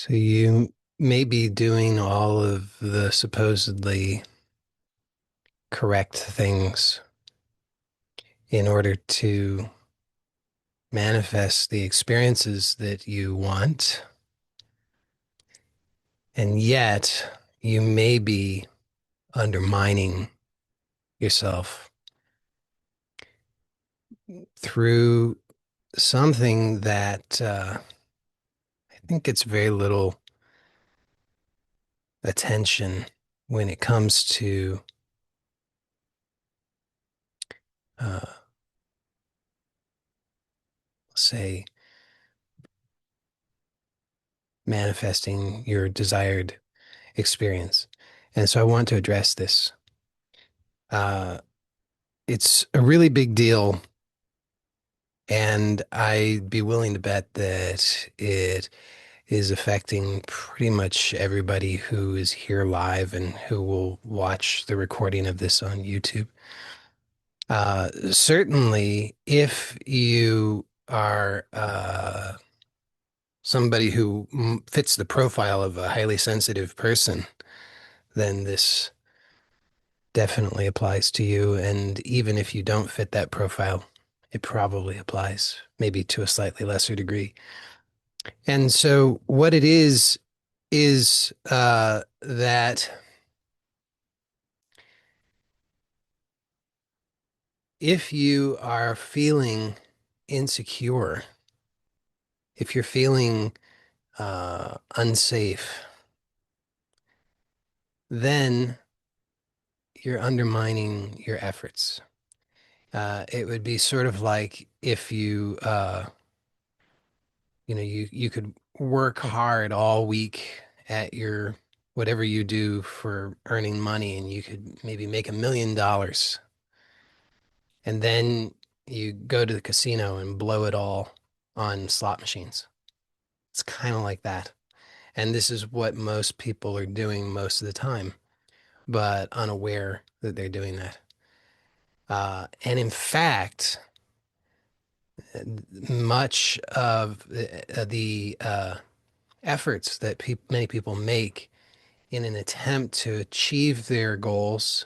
So you may be doing all of the supposedly correct things in order to manifest the experiences that you want, and yet you may be undermining yourself through something that I think gets very little attention when it comes to, uh, say, manifesting your desired experience. And so I want to address this. Uh, it's a really big deal, and I'd be willing to bet that it is affecting pretty much everybody who is here live and who will watch the recording of this on YouTube. Certainly, if you are somebody who fits the profile of a highly sensitive person, then this definitely applies to you. And even if you don't fit that profile, it probably applies, maybe to a slightly lesser degree. And so what it is that if you are feeling insecure, if you're feeling unsafe, then you're undermining your efforts. It would be sort of like if you could work hard all week at your whatever you do for earning money, and you could maybe make $1 million, and then you go to the casino and blow it all on slot machines. It's kind of like that. And this is what most people are doing most of the time, but unaware that they're doing that. And in fact, much of the efforts that many people make in an attempt to achieve their goals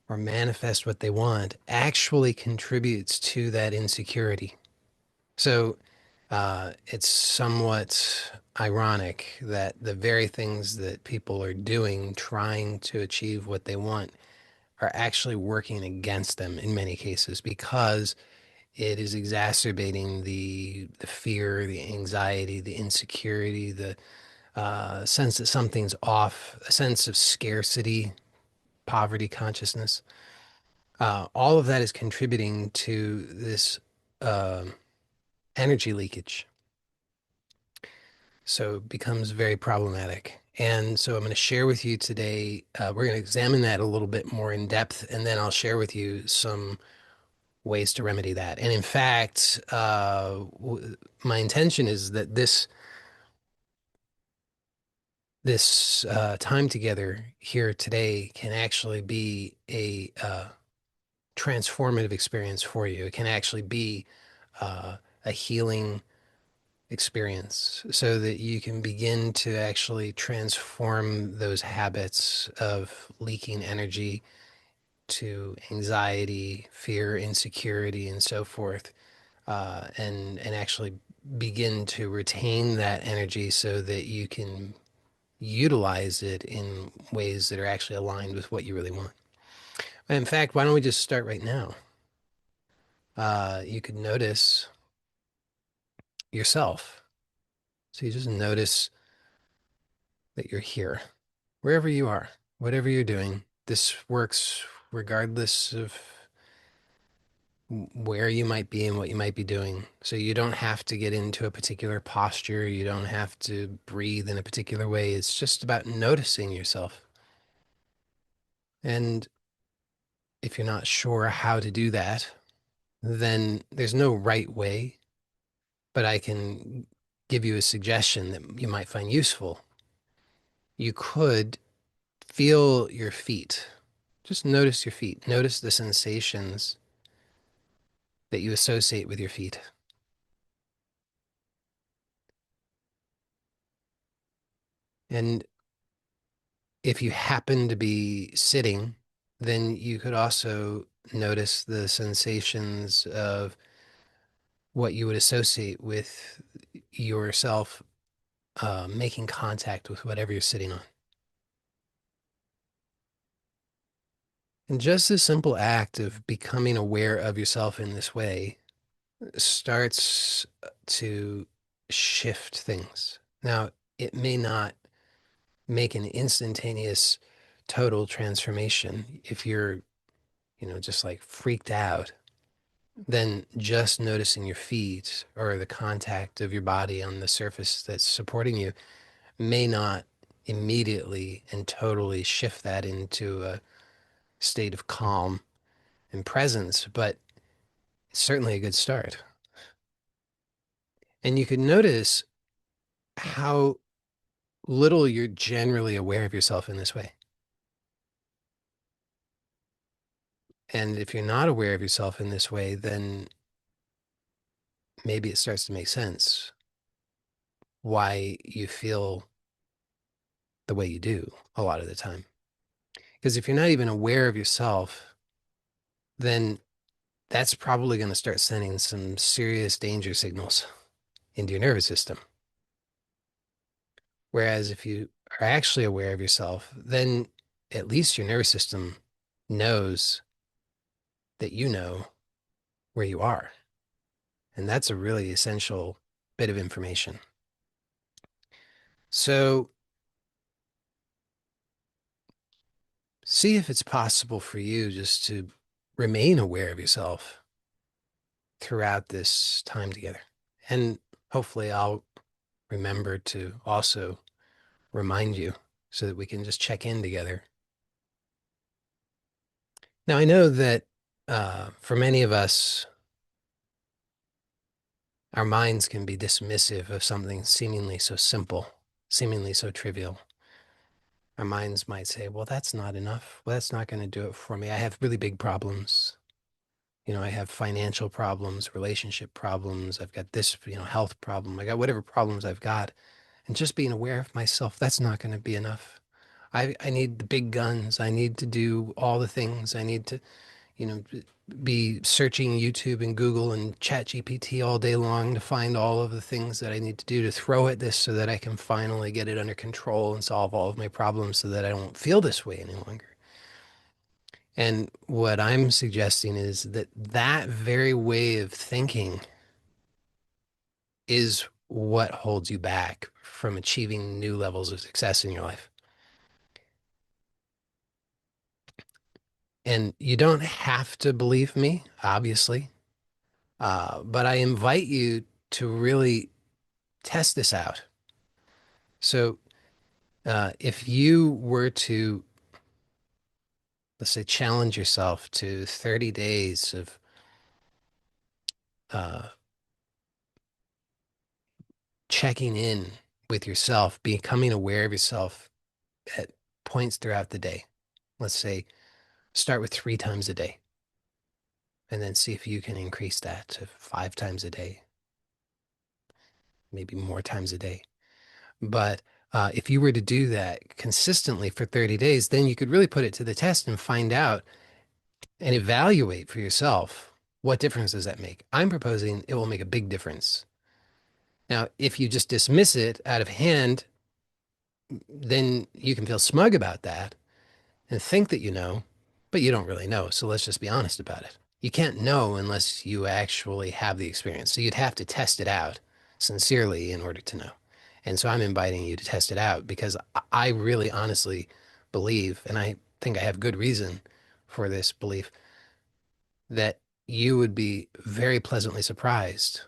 or manifest what they want actually contributes to that insecurity. So it's somewhat ironic that the very things that people are doing, trying to achieve what they want, are actually working against them in many cases because it is exacerbating the fear, the anxiety, the insecurity, the sense that something's off, a sense of scarcity, poverty consciousness. All of that is contributing to this uh, energy leakage. So it becomes very problematic. And so I'm going to share with you today, we're going to examine that a little bit more in depth, and then I'll share with you some ways to remedy that. And in fact, my intention is that this time together here today can actually be a transformative experience for you. It can actually be a healing experience so that you can begin to actually transform those habits of leaking energy to anxiety, fear, insecurity, and so forth, and actually begin to retain that energy so that you can utilize it in ways that are actually aligned with what you really want. In fact, why don't we just start right now? You could notice yourself. So you just notice that you're here, wherever you are, whatever you're doing. This works regardless of where you might be and what you might be doing. So you don't have to get into a particular posture. You don't have to breathe in a particular way. It's just about noticing yourself. And if you're not sure how to do that, then there's no right way, but I can give you a suggestion that you might find useful. You could feel your feet. Just notice your feet. Notice the sensations that you associate with your feet. And if you happen to be sitting, then you could also notice the sensations of what you would associate with yourself making contact with whatever you're sitting on. And just the simple act of becoming aware of yourself in this way starts to shift things. Now, it may not make an instantaneous total transformation if you're, just like freaked out. Then just noticing your feet or the contact of your body on the surface that's supporting you may not immediately and totally shift that into a state of calm and presence, but it's certainly a good start. And you can notice how little you're generally aware of yourself in this way. And if you're not aware of yourself in this way, then maybe it starts to make sense why you feel the way you do a lot of the time. Because if you're not even aware of yourself, then that's probably going to start sending some serious danger signals into your nervous system. Whereas if you are actually aware of yourself, then at least your nervous system knows that you know where you are. And that's a really essential bit of information. So see if it's possible for you just to remain aware of yourself throughout this time together. And hopefully I'll remember to also remind you so that we can just check in together. Now, I know that for many of us, our minds can be dismissive of something seemingly so simple, seemingly so trivial. Our minds might say, well, that's not enough. Well, that's not going to do it for me. I have really big problems. I have financial problems, relationship problems. I've got this, health problem. I got whatever problems I've got. And just being aware of myself, that's not going to be enough. I need the big guns. I need to do all the things. I need to, you know, be searching YouTube and Google and Chat GPT all day long to find all of the things that I need to do to throw at this so that I can finally get it under control and solve all of my problems so that I don't feel this way any longer. And what I'm suggesting is that that very way of thinking is what holds you back from achieving new levels of success in your life. And you don't have to believe me, obviously, but I invite you to really test this out. So if you were to, let's say, challenge yourself to 30 days of uh, checking in with yourself, becoming aware of yourself at points throughout the day. Let's say start with 3 times a day and then see if you can increase that to 5 times a day, maybe more times a day. But if you were to do that consistently for 30 days, then you could really put it to the test and find out and evaluate for yourself what difference does that make. I'm proposing it will make a big difference. Now, if you just dismiss it out of hand, then you can feel smug about that and think that you know, but you don't really know. So let's just be honest about it. You can't know unless you actually have the experience. So you'd have to test it out sincerely in order to know. And so I'm inviting you to test it out because I really honestly believe, and I think I have good reason for this belief, that you would be very pleasantly surprised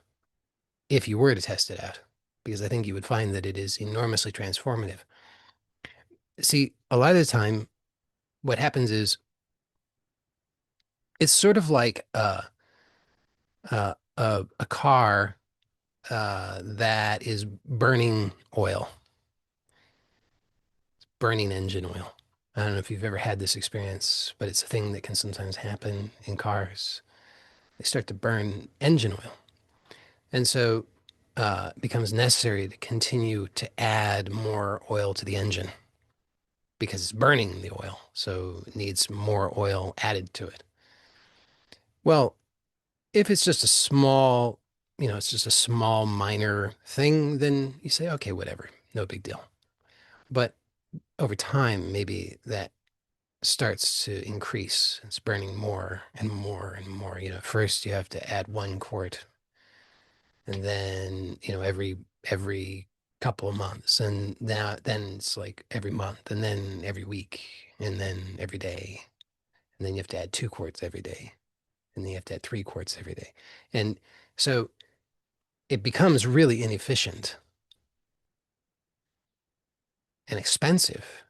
if you were to test it out, because I think you would find that it is enormously transformative. See, a lot of the time, what happens is it's sort of like a car that is burning oil, burning engine oil. I don't know if you've ever had this experience, but it's a thing that can sometimes happen in cars. They start to burn engine oil. And so becomes necessary to continue to add more oil to the engine because it's burning the oil, so it needs more oil added to it. Well, if it's just a small, it's just a small minor thing, then you say, okay, whatever, no big deal. But over time, maybe that starts to increase. It's burning more and more and more. First you have to add 1 quart, and then, every couple of months, and then it's like every month, and then every week, and then every day, and then you have to add 2 quarts every day, and then you have to add 3 quarts every day. And so it becomes really inefficient and expensive,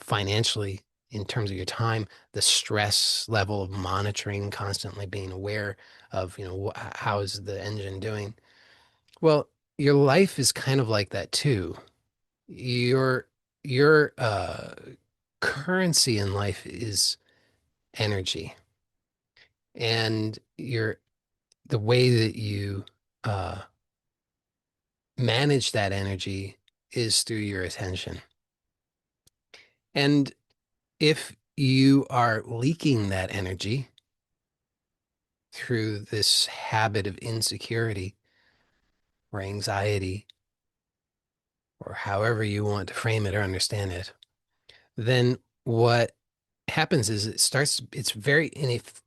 financially, in terms of your time, the stress level of monitoring, constantly being aware of, how is the engine doing? Well, your life is kind of like that too. Your currency in life is energy, and the way that you uh, manage that energy is through your attention. And if you are leaking that energy through this habit of insecurity or anxiety, or however you want to frame it or understand it, then what happens is it's very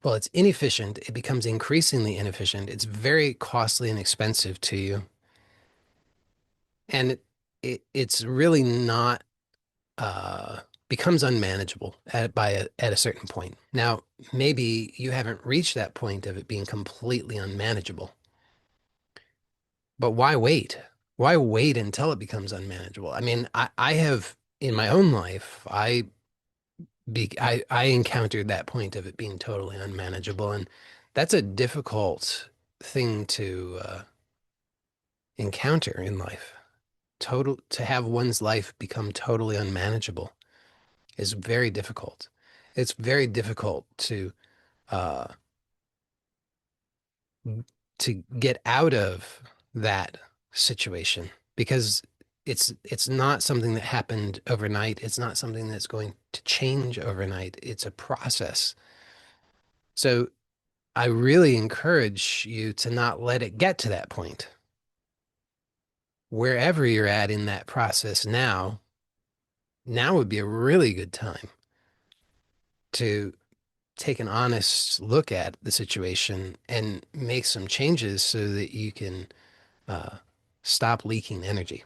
well, it's inefficient. It becomes increasingly inefficient. It's very costly and expensive to you. And it's really not, uh, becomes unmanageable at a certain point. Now, maybe you haven't reached that point of it being completely unmanageable, but why wait? Why wait until it becomes unmanageable? I mean, I have in my own life, I encountered that point of it being totally unmanageable, and that's a difficult thing to encounter in life. To have one's life become totally unmanageable is very difficult. It's very difficult uh, to get out of that situation because it's not something that happened overnight. It's not something that's going to change overnight. It's a process. So I really encourage you to not let it get to that point. Wherever you're at in that process now would be a really good time to take an honest look at the situation and make some changes so that you can uh, stop leaking energy.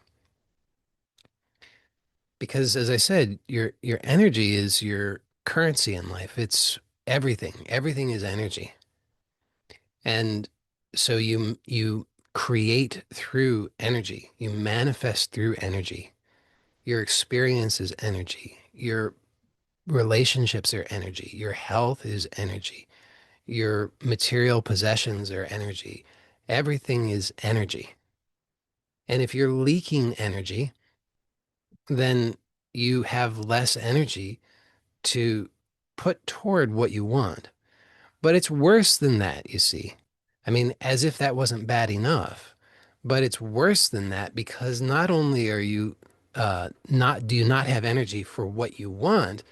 Because as I said, your energy is your currency in life. It's everything. Everything is energy. And so you create through energy. You manifest through energy. Your experience is energy. Your relationships are energy. Your health is energy. Your material possessions are energy. Everything is energy. And if you're leaking energy, then you have less energy to put toward what you want. But it's worse than that, you see. I mean, as if that wasn't bad enough, but it's worse than that because not only are you not do you not have energy for what you want,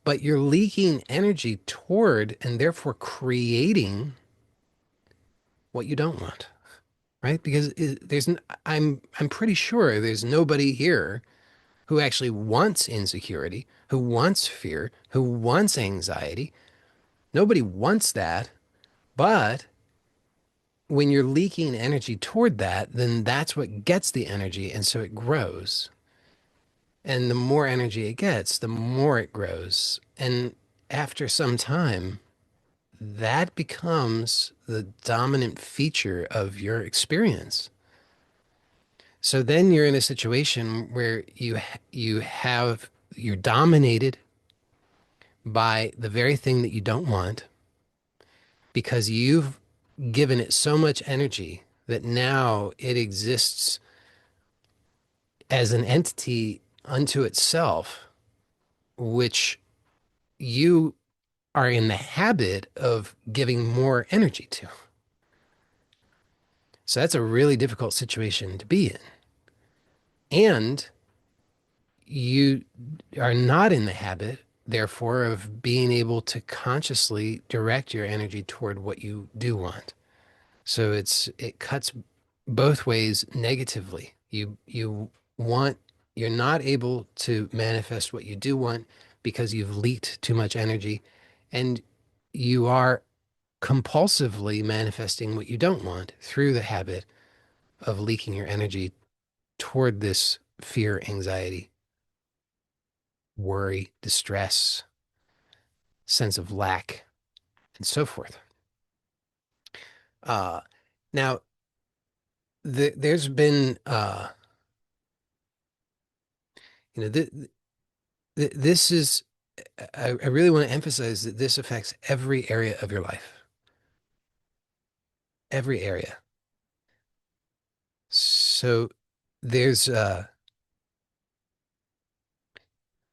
but you're leaking energy toward and therefore creating what you don't want, right? Because I'm pretty sure there's nobody here who actually wants insecurity, who wants fear, who wants anxiety. Nobody wants that. But when you're leaking energy toward that, then that's what gets the energy. And so it grows. And the more energy it gets, the more it grows. And after some time, that becomes the dominant feature of your experience. So then you're in a situation where you're dominated by the very thing that you don't want because you've given it so much energy that now it exists as an entity unto itself, which you are in the habit of giving more energy to. So that's a really difficult situation to be in. And you are not in the habit, therefore, of being able to consciously direct your energy toward what you do want. So it cuts both ways negatively. You want you're not able to manifest what you do want because you've leaked too much energy, and you are compulsively manifesting what you don't want through the habit of leaking your energy toward this fear, anxiety, worry, distress, sense of lack, and so forth. Uh, now, there's been, th this is, I really want to emphasize that this affects every area of your life, every area. So there's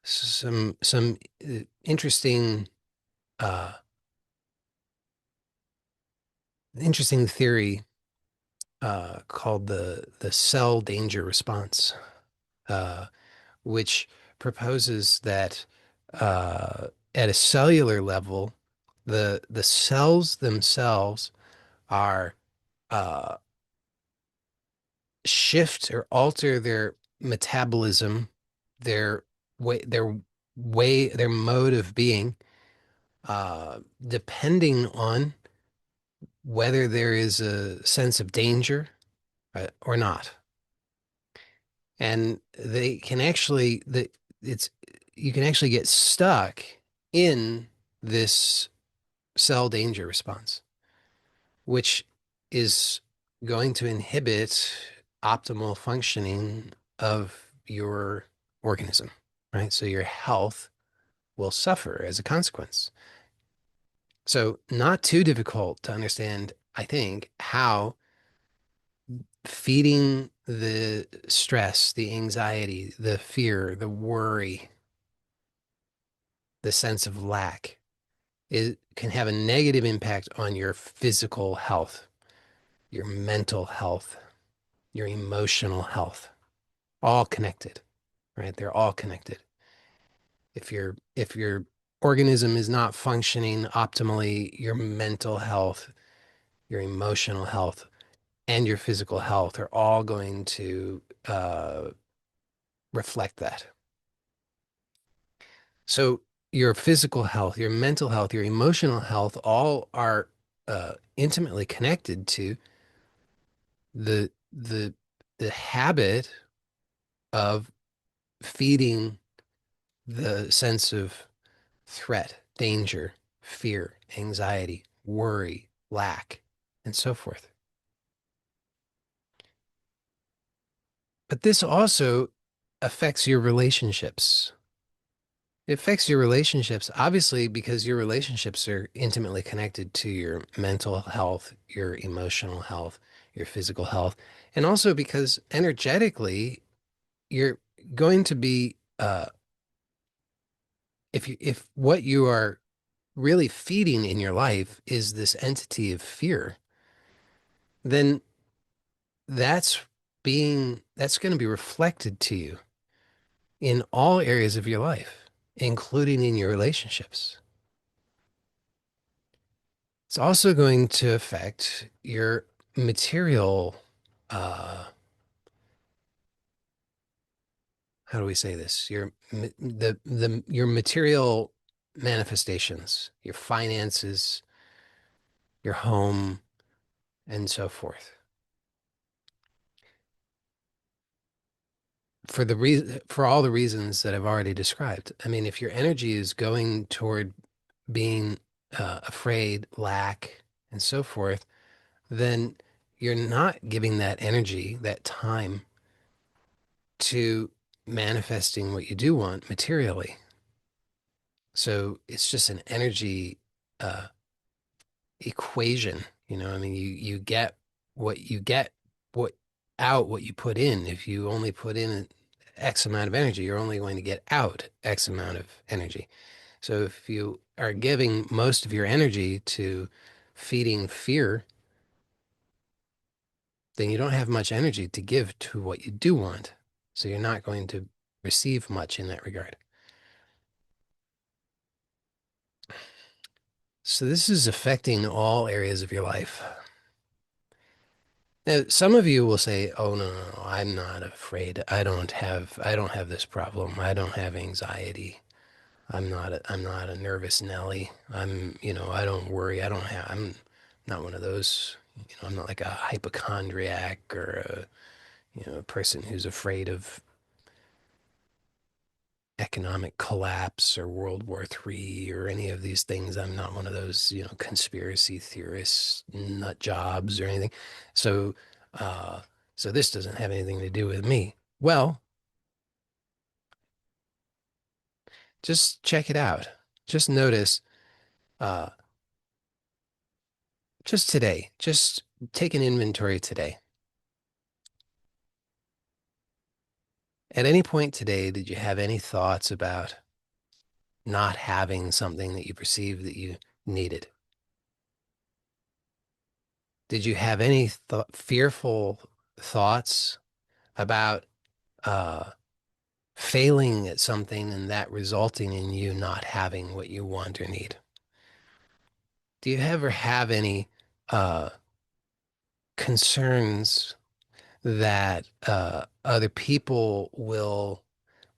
some interesting uh, interesting theory called the cell danger response, uh, which proposes that at a cellular level, the cells themselves are uh, shift or alter their metabolism, their their mode of being, depending on whether there is a sense of danger or not. And they can actually it's you can actually get stuck in this cell danger response, which is going to inhibit optimal functioning of your organism, right? So your health will suffer as a consequence. So, not too difficult to understand, I think, how feeding the stress, the anxiety, the fear, the worry, the sense of lack can have a negative impact on your physical health, your mental health, your emotional health, all connected, right? They're all connected. If your organism is not functioning optimally, your mental health, your emotional health, and your physical health are all going to reflect that. So your physical health, your mental health, your emotional health, all are intimately connected to the the the habit of feeding the sense of threat, danger, fear, anxiety, worry, lack, and so forth. But this also affects your relationships. It affects your relationships, obviously, because your relationships are intimately connected to your mental health, your emotional health, your physical health, and also because energetically, you're going to be, if what you are really feeding in your life is this entity of fear, then that's that's going to be reflected to you in all areas of your life, including in your relationships. It's also going to affect your material, uh, how do we say this? Your material manifestations, your finances, your home, and so forth. For all the reasons that I've already described. I mean, if your energy is going toward being afraid, lack, and so forth, then you're not giving that energy, that time to manifesting what you do want materially. So it's just an energy uh, equation. I mean, you get what out what you put in. If you only put in X amount of energy, you're only going to get out X amount of energy. So if you are giving most of your energy to feeding fear, then you don't have much energy to give to what you do want. So you're not going to receive much in that regard. So this is affecting all areas of your life. Now, some of you will say, "Oh no, I'm not afraid. I don't have this problem. I don't have anxiety. I'm not a nervous Nelly. I don't worry. I'm not one of those, I'm not like a hypochondriac or a person who's afraid of economic collapse or World War III or any of these things. I'm not one of those, conspiracy theorists, nut jobs or anything. So, uh, so this doesn't have anything to do with me." Well, just check it out. Just notice, uh, just today, just take an inventory today. At any point today, did you have any thoughts about not having something that you perceived that you needed? Did you have any fearful thoughts about uh, failing at something and that resulting in you not having what you want or need? Do you ever have any uh, concerns that other people will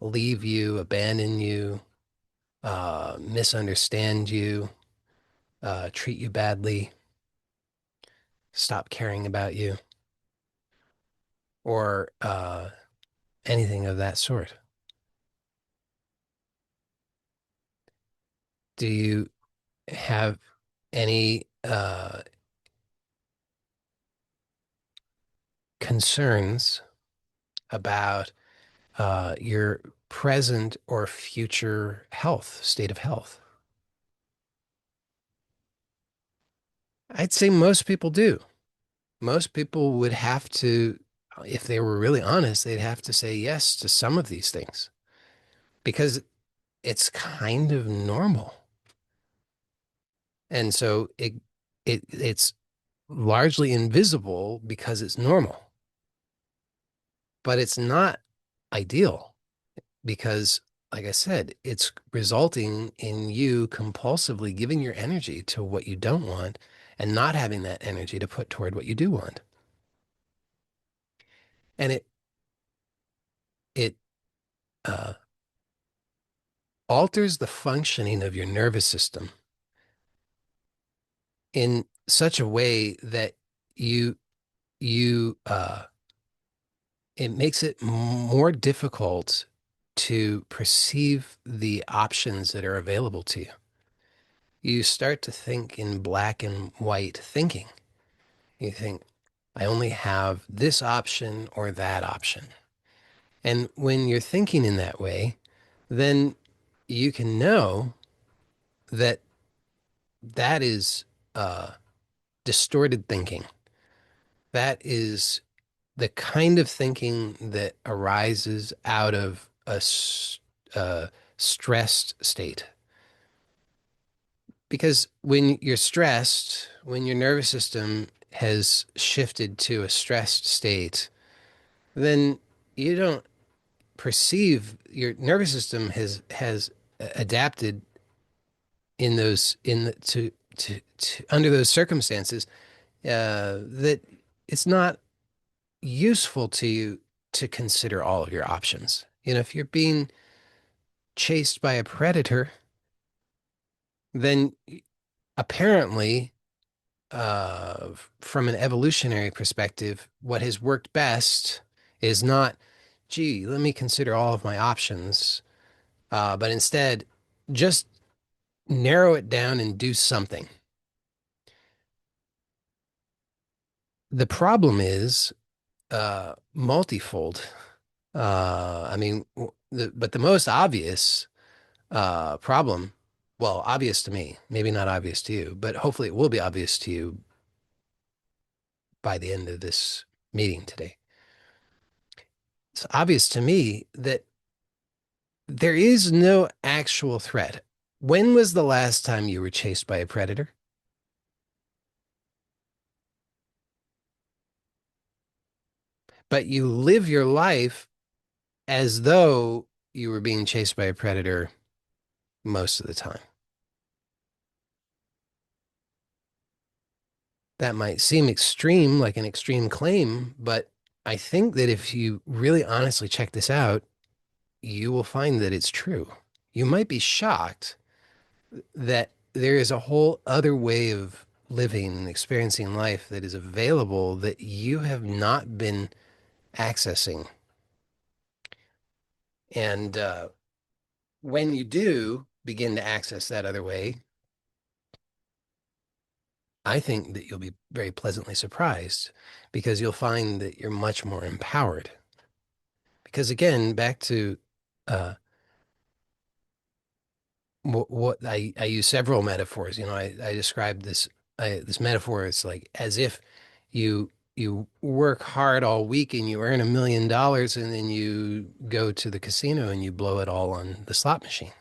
leave you, abandon you, misunderstand you, treat you badly, stop caring about you, or anything of that sort? Do you have any concerns about your present or future health, state of health? I'd say most people do. Most people would have to, if they were really honest, they'd have to say yes to some of these things because it's kind of normal. And so it's largely invisible because it's normal, but it's not ideal because, like I said, it's resulting in you compulsively giving your energy to what you don't want and not having that energy to put toward what you do want. And it uh, alters the functioning of your nervous system in such a way that you you it makes it more difficult to perceive the options that are available to you. You start to think in black and white thinking. You think, I only have this option or that option. And when you're thinking in that way, then you can know that that is distorted thinking. That is the kind of thinking that arises out of a stressed state. Because when you're stressed, when your nervous system has shifted to a stressed state, then you don't perceive your nervous system has adapted in those in the, to under those circumstances that it's not useful to you to consider all of your options. If you're being chased by a predator, then apparently, from an evolutionary perspective, what has worked best is not, gee, let me consider all of my options, but instead just narrow it down and do something. The problem is multifold. I mean, but the most obvious problem, well, obvious to me, maybe not obvious to you, but hopefully it will be obvious to you by the end of this meeting today. It's obvious to me that there is no actual threat. When was the last time you were chased by a predator? but you live your life as though you were being chased by a predator most of the time. That might seem extreme, like an extreme claim, but I think that if you really honestly check this out, you will find that it's true. You might be shocked that there is a whole other way of living and experiencing life that is available that you have not been accessing. And when you do begin to access that other way, I think that you'll be very pleasantly surprised because you'll find that you're much more empowered. Because again, back to uh, what I use several metaphors. I described this metaphor. It's like as if you work hard all week and you earn $1 million and then you go to the casino and you blow it all on the slot machine.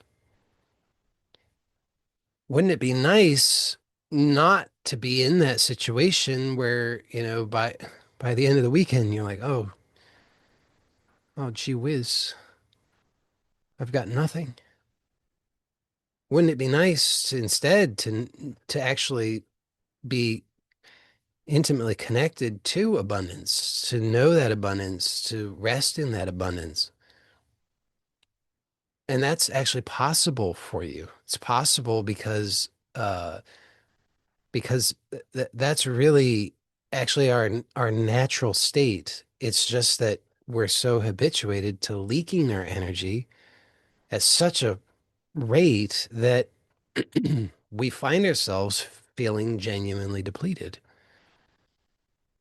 Wouldn't it be nice not to be in that situation where, by the end of the weekend you're like, oh, gee whiz, I've got nothing. Wouldn't it be nice instead to actually be intimately connected to abundance, to know that abundance, to rest in that abundance? And that's actually possible for you. It's possible because that's really actually our natural state. It's just that we're so habituated to leaking our energy at such a rate that we find ourselves feeling genuinely depleted.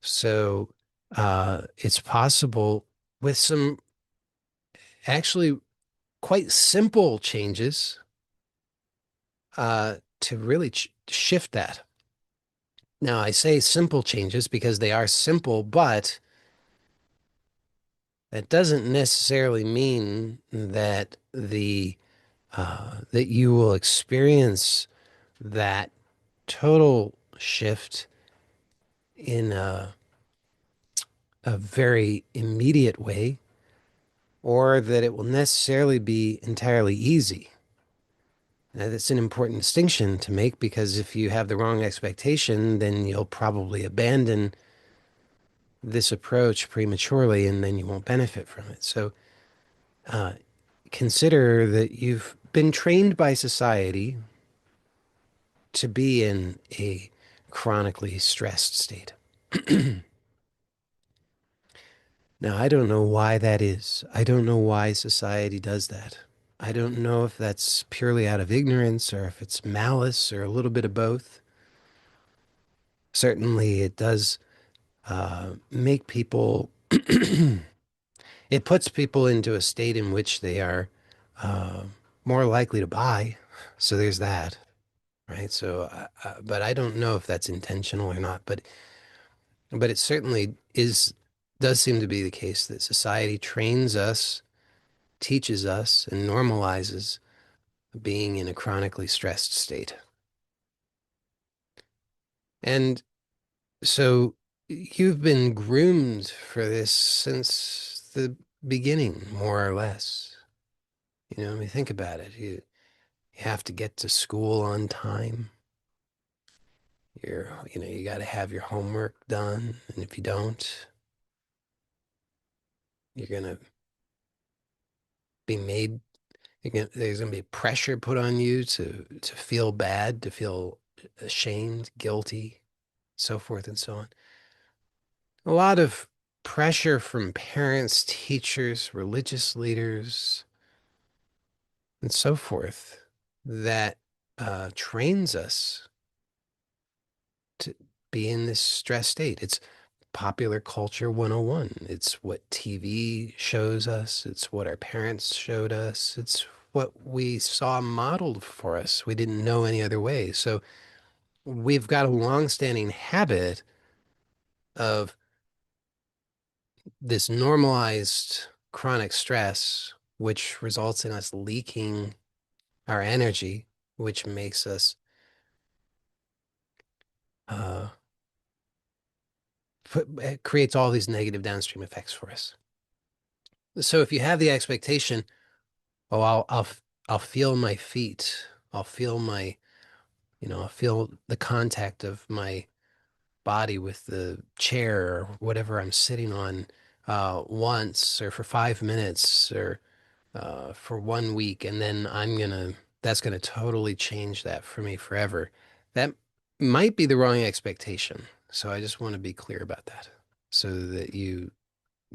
So it's possible with some actually quite simple changes to really shift that. Now, I say simple changes because they are simple, but that doesn't necessarily mean that you will experience that total shift in a very immediate way, or that it will necessarily be entirely easy. Now, that's an important distinction to make because if you have the wrong expectation, then you'll probably abandon this approach prematurely and then you won't benefit from it. So uh, consider that you've been trained by society to be in a chronically stressed state. Now, I don't know why that is. I don't know why society does that. I don't know if that's purely out of ignorance or if it's malice or a little bit of both. Certainly, it does make people, it puts people into a state in which they are uh, more likely to buy. So there's that, right? So, but I don't know if that's intentional or not. But it certainly does seem to be the case that society trains us, teaches us, and normalizes being in a chronically stressed state. And so you've been groomed for this since the beginning, more or less. I mean, think about it. You have to get to school on time. You got to have your homework done. And if you don't, you're going to be made, there's going to be pressure put on you to feel bad, to feel ashamed, guilty, so forth and so on. A lot of pressure from parents, teachers, religious leaders, and so forth that trains us to be in this stress state. It's popular culture 101. It's what TV shows us. It's what our parents showed us. It's what we saw modeled for us. We didn't know any other way. So we've got a long-standing habit of this normalized chronic stress, which results in us leaking our energy, which makes us uh, it creates all these negative downstream effects for us. So if you have the expectation, oh, I'll feel my feet, I'll feel my, I'll feel the contact of my body with the chair or whatever I'm sitting on once or for 5 minutes or for 1 week, and then that's gonna totally change that for me forever. That might be the wrong expectation. So I just want to be clear about that so that you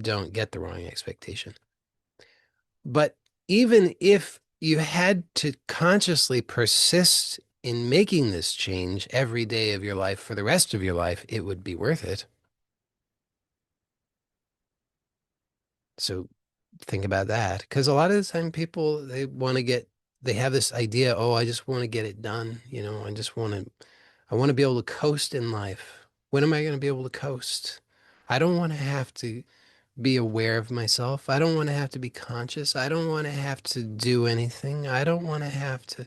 don't get the wrong expectation. But even if you had to consciously persist in making this change every day of your life for the rest of your life, it would be worth it. So think about that. Because a lot of the time people, they have this idea, oh, I just want to get it done. I want to be able to coast in life. When am I going to be able to coast? I don't want to have to be aware of myself. I don't want to have to be conscious. I don't want to have to do anything. I don't want to have to,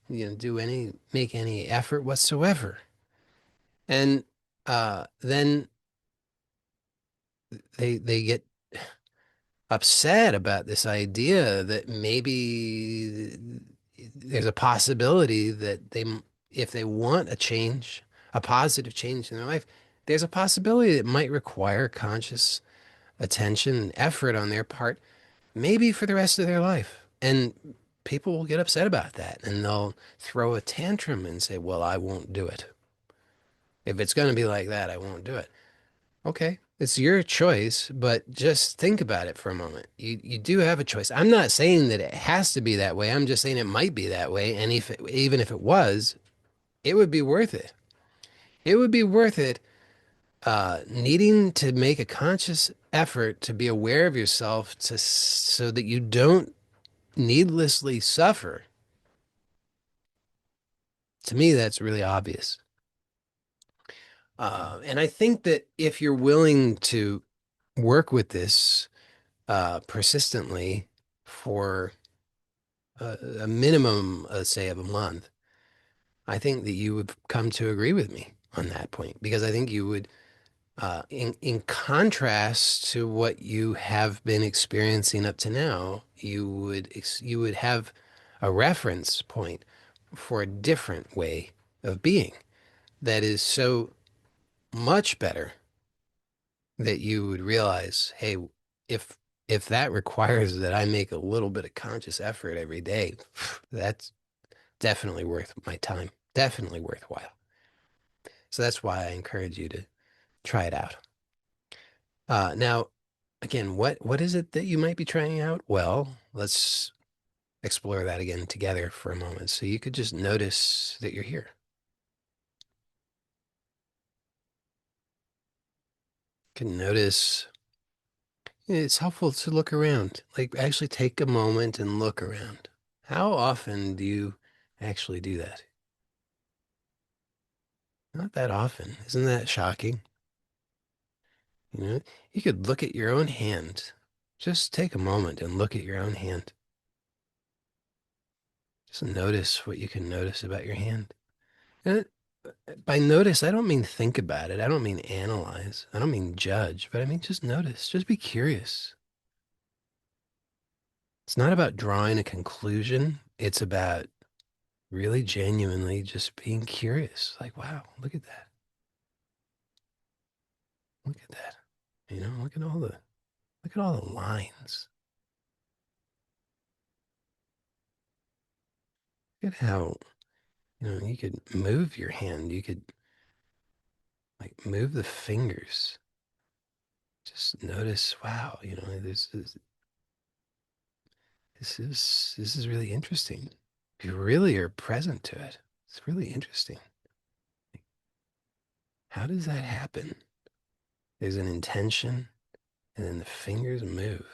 make any effort whatsoever. And then they get upset about this idea that maybe there's a possibility that if they want a change, a positive change in their life, there's a possibility that it might require conscious attention and effort on their part, maybe for the rest of their life. And people will get upset about that and they'll throw a tantrum and say, well, I won't do it. If it's going to be like that, I won't do it. Okay, it's your choice, but just think about it for a moment. You do have a choice. I'm not saying that it has to be that way. I'm just saying it might be that way. And even if it was, it would be worth it. It would be worth it needing to make a conscious effort to be aware of yourself so that you don't needlessly suffer. To me, that's really obvious. And I think that if you're willing to work with this persistently for a minimum, say, of a month, I think that you would come to agree with me on that point because I think you would, in contrast to what you have been experiencing up to now, you would have a reference point for a different way of being that is so much better that you would realize, hey, if if that requires that I make a little bit of conscious effort every day, that's definitely worth my time, definitely worthwhile. So that's why I encourage you to try it out. Now, again, what is it that you might be trying out? Well, let's explore that again together for a moment. So you could just notice that you're here. You can notice it's helpful to look around, like actually take a moment and look around. How often do you actually do that? Not that often. Isn't that shocking? You know, you could look at your own hand. Just take a moment and look at your own hand. Just notice what you can notice about your hand. And by notice, I don't mean think about it. I don't mean analyze. I don't mean judge, but I mean just notice. Just be curious. It's not about drawing a conclusion. It's about really genuinely just being curious. Like, wow, look at that. Look at that. Look at all the lines. Look at how, you could move your hand. You could like move the fingers. Just notice, wow, this is really interesting. You really are present to it. It's really interesting. How does that happen? There's an intention, and then the fingers move.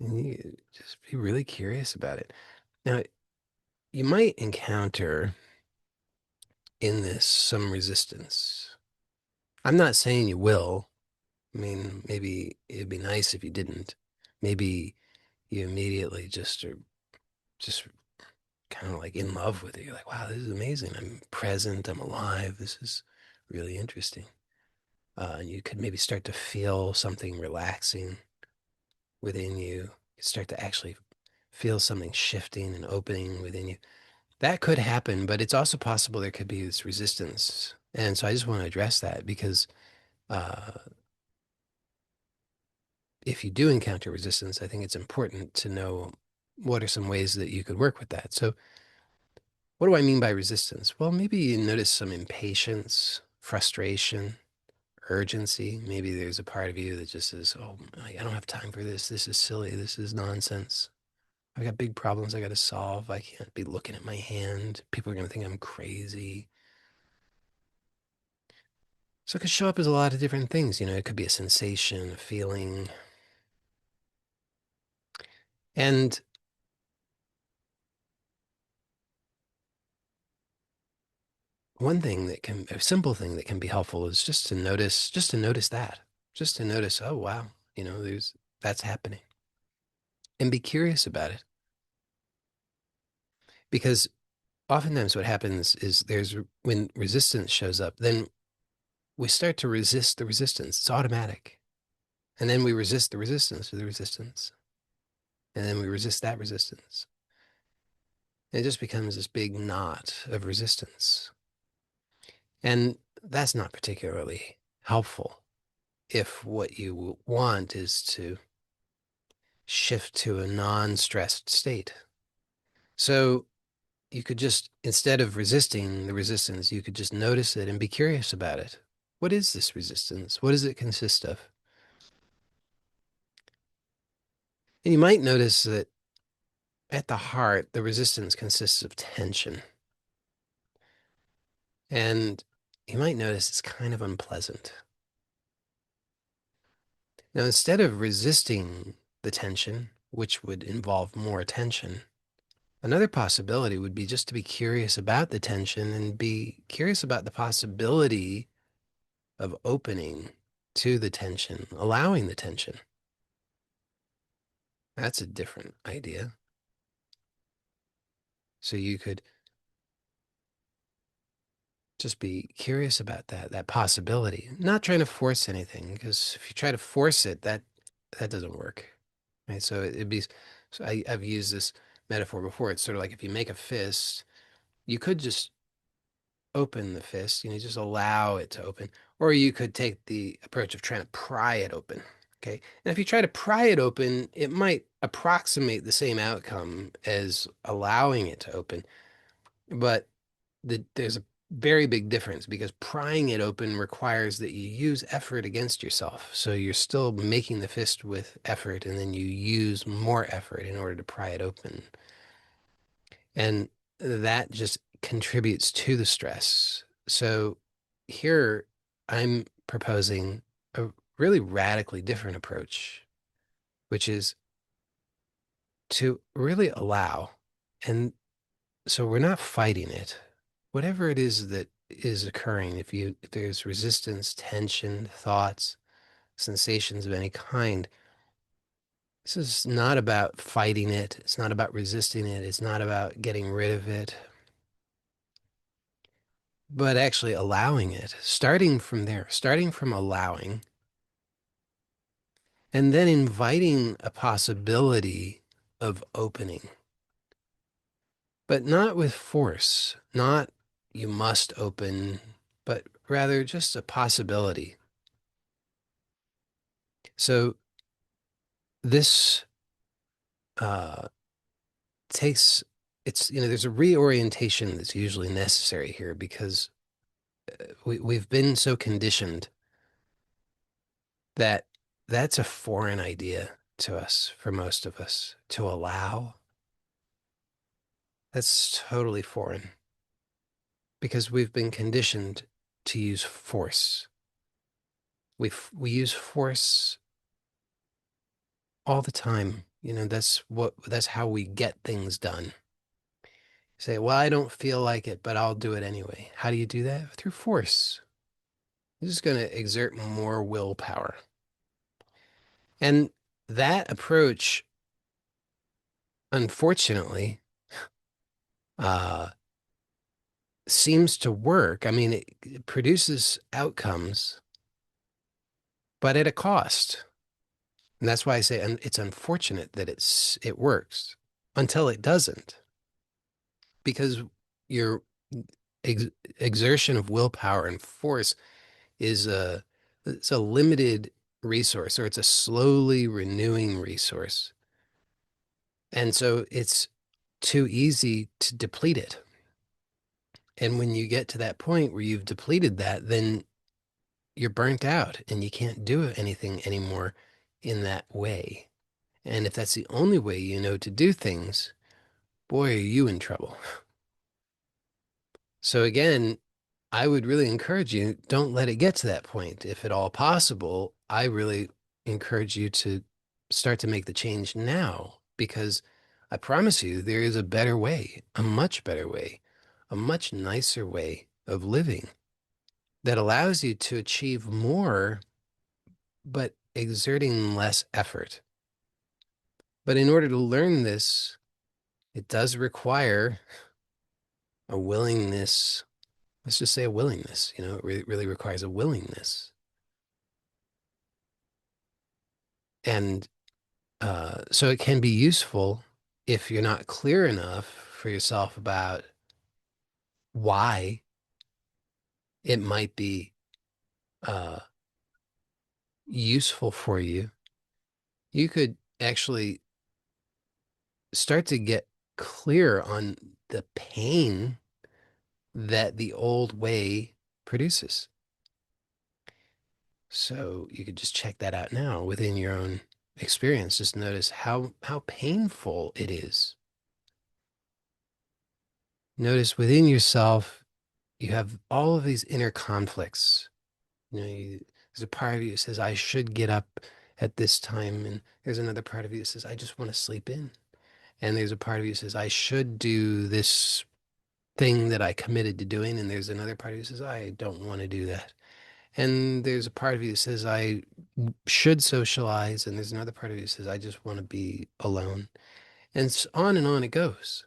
And you just be really curious about it. Now, you might encounter in this some resistance. I'm not saying you will. I mean, maybe it'd be nice if you didn't. Maybe you immediately just kind of like in love with it. You're like, wow, this is amazing. I'm present. I'm alive. This is really interesting. And you could maybe start to feel something relaxing within you. You start to actually feel something shifting and opening within you. That could happen, but it's also possible there could be this resistance. And so I just want to address that because uh, if you do encounter resistance, I think it's important to know what are some ways that you could work with that. So, what do I mean by resistance? Well, maybe you notice some impatience, frustration, urgency. Maybe there's a part of you that just says, oh, I don't have time for this. This is silly. This is nonsense. I got big problems I got to solve. I can't be looking at my hand. People are going to think I'm crazy. So it could show up as a lot of different things. It could be a sensation, a feeling. And one thing that can, a simple thing that can be helpful is just to notice that, just to notice, oh, wow, that's happening and be curious about it. Because oftentimes what happens is when resistance shows up, then we start to resist the resistance. It's automatic. And then we resist the resistance to the resistance. And then we resist that resistance. And it just becomes this big knot of resistance. And that's not particularly helpful if what you want is to shift to a non-stressed state. So you could just, instead of resisting the resistance, you could just notice it and be curious about it. What is this resistance? What does it consist of? And you might notice that at the heart, the resistance consists of tension. And you might notice it's kind of unpleasant. Now, instead of resisting the tension, which would involve more attention, another possibility would be just to be curious about the tension and be curious about the possibility of opening to the tension, allowing the tension. That's a different idea. So you could just be curious about that possibility, not trying to force anything, because if you try to force it, that doesn't work. Right? So it'd be, so I've used this metaphor before. It's sort of like if you make a fist, you could just open the fist, just allow it to open. Or you could take the approach of trying to pry it open. Okay. And if you try to pry it open, it might approximate the same outcome as allowing it to open. But there's a very big difference because prying it open requires that you use effort against yourself. So you're still making the fist with effort, and then you use more effort in order to pry it open. And that just contributes to the stress. So here I'm proposing a really radically different approach, which is to really allow. And so we're not fighting it. Whatever it is that is occurring, if there's resistance, tension, thoughts, sensations of any kind, this is not about fighting it. It's not about resisting it. It's not about getting rid of it, but actually allowing it, starting from there, starting from allowing, and then inviting a possibility of opening, but not with force, not you must open, but rather just a possibility. So this uh, takes, there's a reorientation that's usually necessary here because we've been so conditioned that that's a foreign idea to us, for most of us, to allow. That's totally foreign because we've been conditioned to use force. We use force all the time. That's how we get things done. Say, well, I don't feel like it, but I'll do it anyway. How do you do that? Through force. This is going to exert more willpower. And that approach, unfortunately, uh, seems to work. I mean, it produces outcomes, but at a cost. And that's why I say it's unfortunate that it works until it doesn't, because your ex exertion of willpower and force is it's a limited resource, or it's a slowly renewing resource. And so it's too easy to deplete it. And when you get to that point where you've depleted that, then you're burnt out and you can't do anything anymore in that way. And if that's the only way you know to do things, boy, are you in trouble. So again, I would really encourage you, don't let it get to that point. If at all possible, I really encourage you to start to make the change now, because I promise you there is a better way, a much better way, a much nicer way of living that allows you to achieve more, but exerting less effort. But in order to learn this, it does require a willingness. Let's just say a willingness, it really requires a willingness. And so it can be useful if you're not clear enough for yourself about why it might be uh, useful for you. You could actually start to get clear on the pain that the old way produces. So you could just check that out now within your own experience. Just notice how painful it is. Notice within yourself, you have all of these inner conflicts. There's a part of you that says, I should get up at this time. And there's another part of you that says, I just want to sleep in. And there's a part of you that says, I should do this thing that I committed to doing. And there's another part of you that says, I don't want to do that. And there's a part of you that says, I should socialize. And there's another part of you that says, I just want to be alone. And on it goes.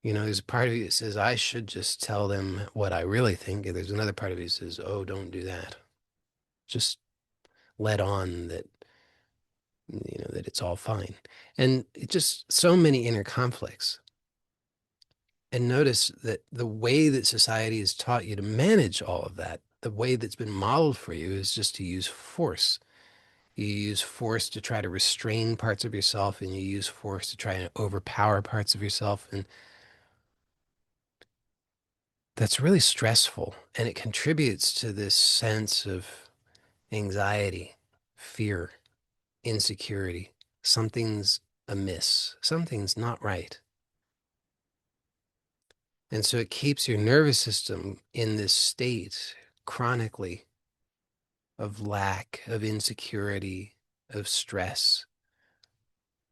There's a part of you that says, I should just tell them what I really think. And there's another part of you that says, oh, don't do that. Just let on that it's all fine. And it just so many inner conflicts. And notice that the way that society has taught you to manage all of that, the way that's been modeled for you is just to use force. You use force to try to restrain parts of yourself, and you use force to try and overpower parts of yourself. And that's really stressful. And it contributes to this sense of anxiety, fear, insecurity. Something's amiss. Something's not right. And so it keeps your nervous system in this state chronically of lack, of insecurity, of stress.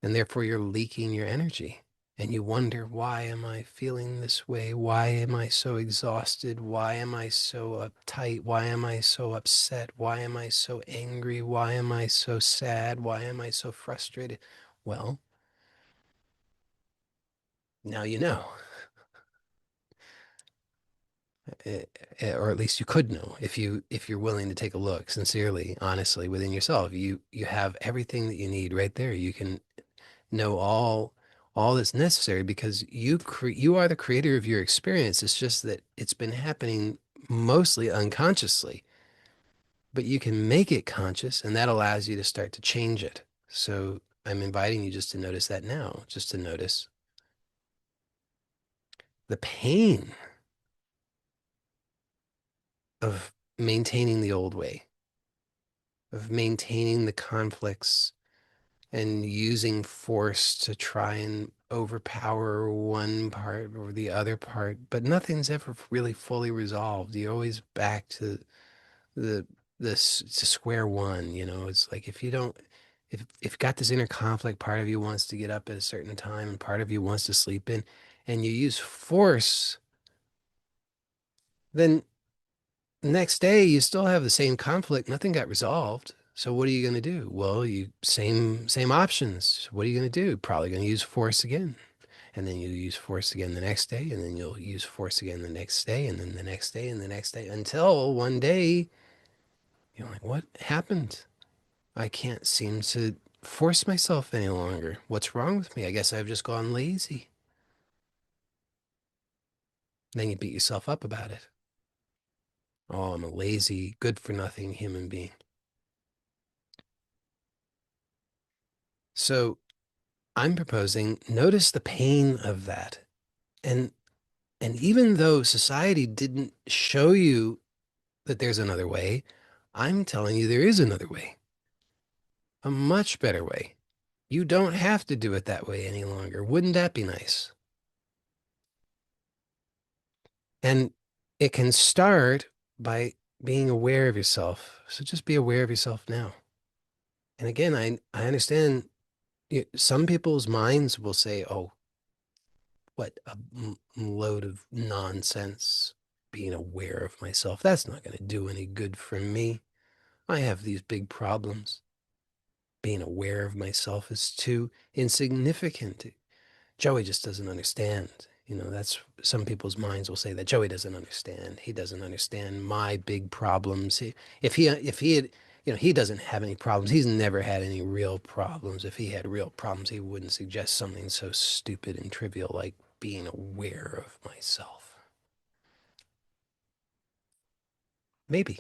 And therefore you're leaking your energy. And you wonder, why am I feeling this way? Why am I so exhausted? Why am I so uptight? Why am I so upset? Why am I so angry? Why am I so sad? Why am I so frustrated? Well, now you know. Or at least you could know if you're willing to take a look sincerely, honestly, within yourself. You have everything that you need right there. You can know all that's necessary, because you are the creator of your experience. It's just that it's been happening mostly unconsciously, but you can make it conscious, and that allows you to start to change it. So I'm inviting you just to notice that now, just to notice the pain of maintaining the old way, of maintaining the conflicts and using force to try and overpower one part or the other part, but nothing's ever really fully resolved. You're always back to the to square one. It's like, if you don't, if you've got this inner conflict, part of you wants to get up at a certain time and part of you wants to sleep in, and you use force, then the next day you still have the same conflict. Nothing got resolved. So what are you going to do? Well, you same options. What are you going to do? Probably going to use force again. And then you use force again the next day, and then you'll use force again the next day, and then the next day, and the next day, until one day you're like, what happened? I can't seem to force myself any longer. What's wrong with me? I guess I've just gone lazy. Then you beat yourself up about it. Oh, I'm a lazy, good for nothing human being. So I'm proposing notice the pain of that. And and even though society didn't show you that there's another way, I'm telling you there is another way, a much better way. You don't have to do it that way any longer. Wouldn't that be nice? And it can start by being aware of yourself. So just be aware of yourself now. And again, I understand some people's minds will say, oh, what a load of nonsense, being aware of myself. That's not going to do any good for me. I have these big problems. Being aware of myself is too insignificant. Joey just doesn't understand. That's some people's minds will say that Joey doesn't understand. He doesn't understand my big problems. If he had, he doesn't have any problems. He's never had any real problems. If he had real problems, he wouldn't suggest something so stupid and trivial like being aware of myself. Maybe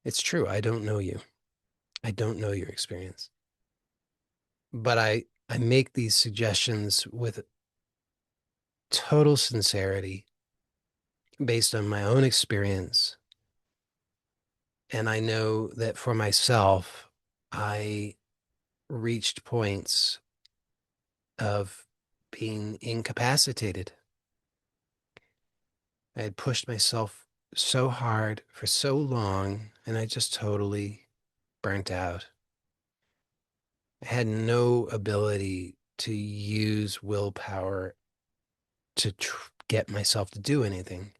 it's true. I don't know you. I don't know your experience, but I make these suggestions with total sincerity based on my own experience. And I know that for myself, I reached points of being incapacitated. I had pushed myself so hard for so long, and I just totally burnt out. I had no ability to use willpower to get myself to do anything.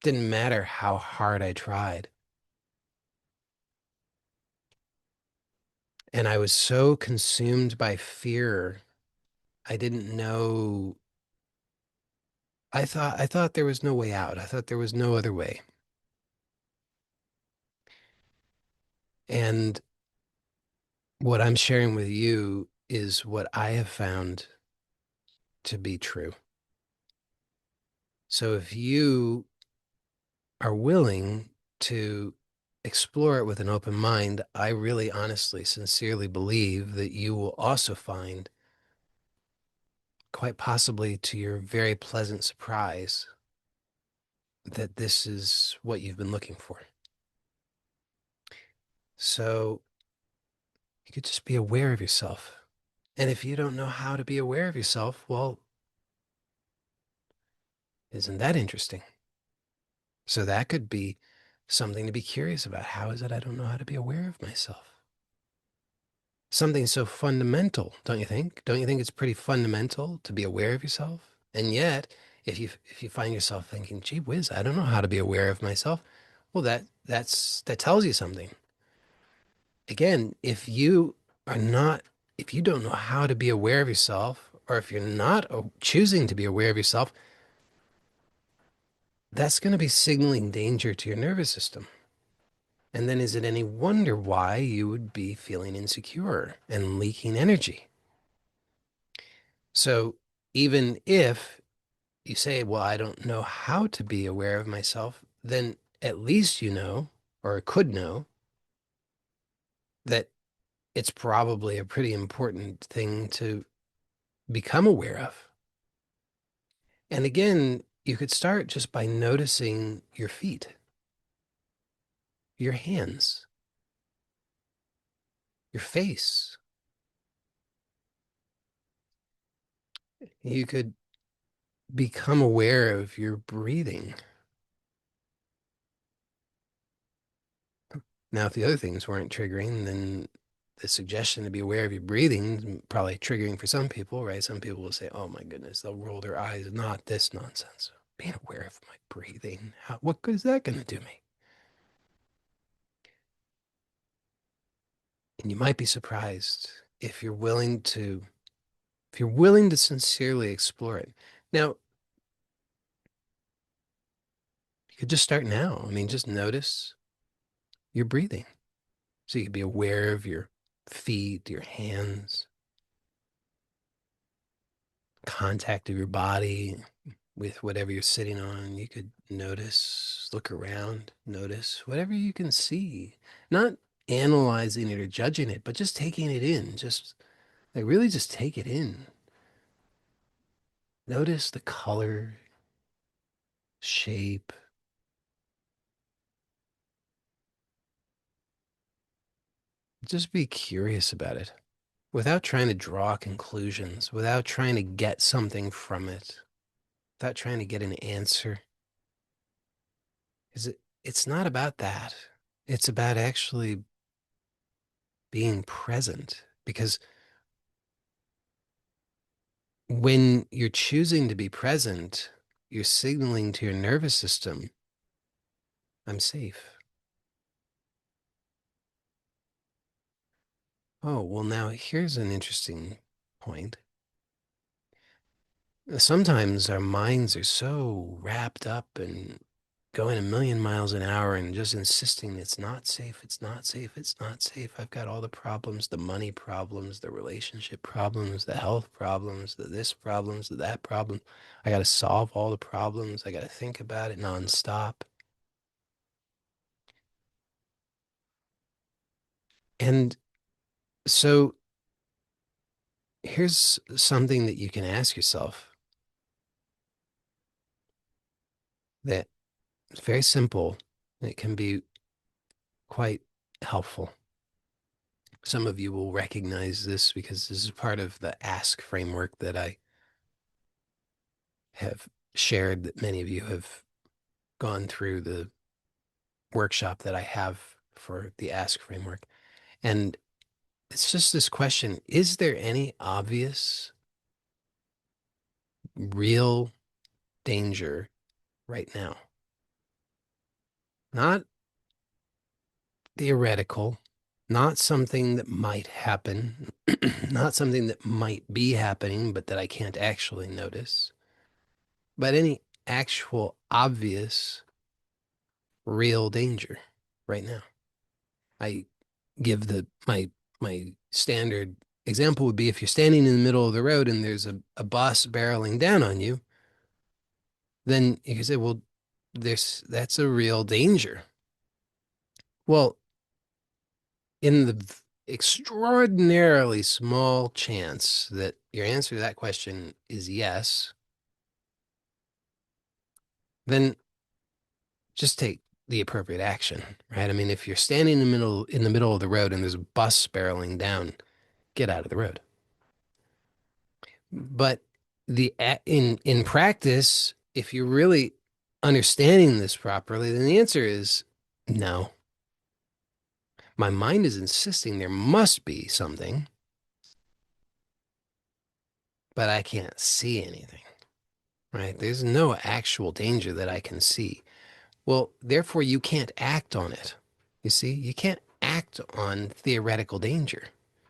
Didn't matter how hard I tried. And I was so consumed by fear, I didn't know. I thought there was no way out. I thought there was no other way. And what I'm sharing with you is what I have found to be true. So if you are willing to explore it with an open mind, I really honestly, sincerely believe that you will also find, quite possibly to your very pleasant surprise, that this is what you've been looking for. So you could just be aware of yourself. And if you don't know how to be aware of yourself, well, isn't that interesting? So that could be something to be curious about. How is it I don't know how to be aware of myself? Something so fundamental, don't you think? Don't you think it's pretty fundamental to be aware of yourself? And yet, if you find yourself thinking, gee whiz, I don't know how to be aware of myself, well, that tells you something. Again, if you don't know how to be aware of yourself, or if you're not choosing to be aware of yourself, that's going to be signaling danger to your nervous system. And then is it any wonder why you would be feeling insecure and leaking energy? So even if you say, well, I don't know how to be aware of myself, then at least you know, or could know, that it's probably a pretty important thing to become aware of. And again, you could start just by noticing your feet, your hands, your face. You could become aware of your breathing. Now, if the other things weren't triggering, then the suggestion to be aware of your breathing is probably triggering for some people, right? Some people will say, oh my goodness, they'll roll their eyes. Not this nonsense. Being aware of my breathing. What good is that going to do me? And you might be surprised. if you're willing to if you're willing to sincerely explore it. Now, you could just start now. I mean, just notice your breathing. So you could be aware of your feet, your hands, contact of your body with whatever you're sitting on. You could notice, look around, notice whatever you can see. Not analyzing it or judging it, but just taking it in. Just like really just take it in. Notice the color, shape. Just be curious about it without trying to draw conclusions, without trying to get something from it, without trying to get an answer. Is it's not about that. It's about actually being present because when you're choosing to be present, you're signaling to your nervous system, I'm safe. Oh, well, now here's an interesting point. Sometimes our minds are so wrapped up and going a million miles an hour and just insisting it's not safe, it's not safe, it's not safe. I've got all the problems, the money problems, the relationship problems, the health problems, the this problems, the that problem. I got to solve all the problems. I got to think about it nonstop. And so here's something that you can ask yourself that is very simple. It can be quite helpful. Some of you will recognize this because this is part of the ask framework that I have shared, that many of you have gone through the workshop that I have for the ask framework. And it's just this question: is there any obvious, real danger right now? Not theoretical, not something that might happen, not something that might be happening, but that I can't actually notice, but any actual, obvious, real danger right now. I give my standard example would be if you're standing in the middle of the road and there's a bus barreling down on you, then you can say, well, that's a real danger. Well, in the extraordinarily small chance that your answer to that question is yes, then just take the appropriate action, right? I mean, if you're standing in the middle of the road and there's a bus barreling down, get out of the road. But the in practice, if you're really understanding this properly, then the answer is no. My mind is insisting there must be something, but I can't see anything, right? There's no actual danger that I can see. Well, therefore, you can't act on it. You see, you can't act on theoretical danger.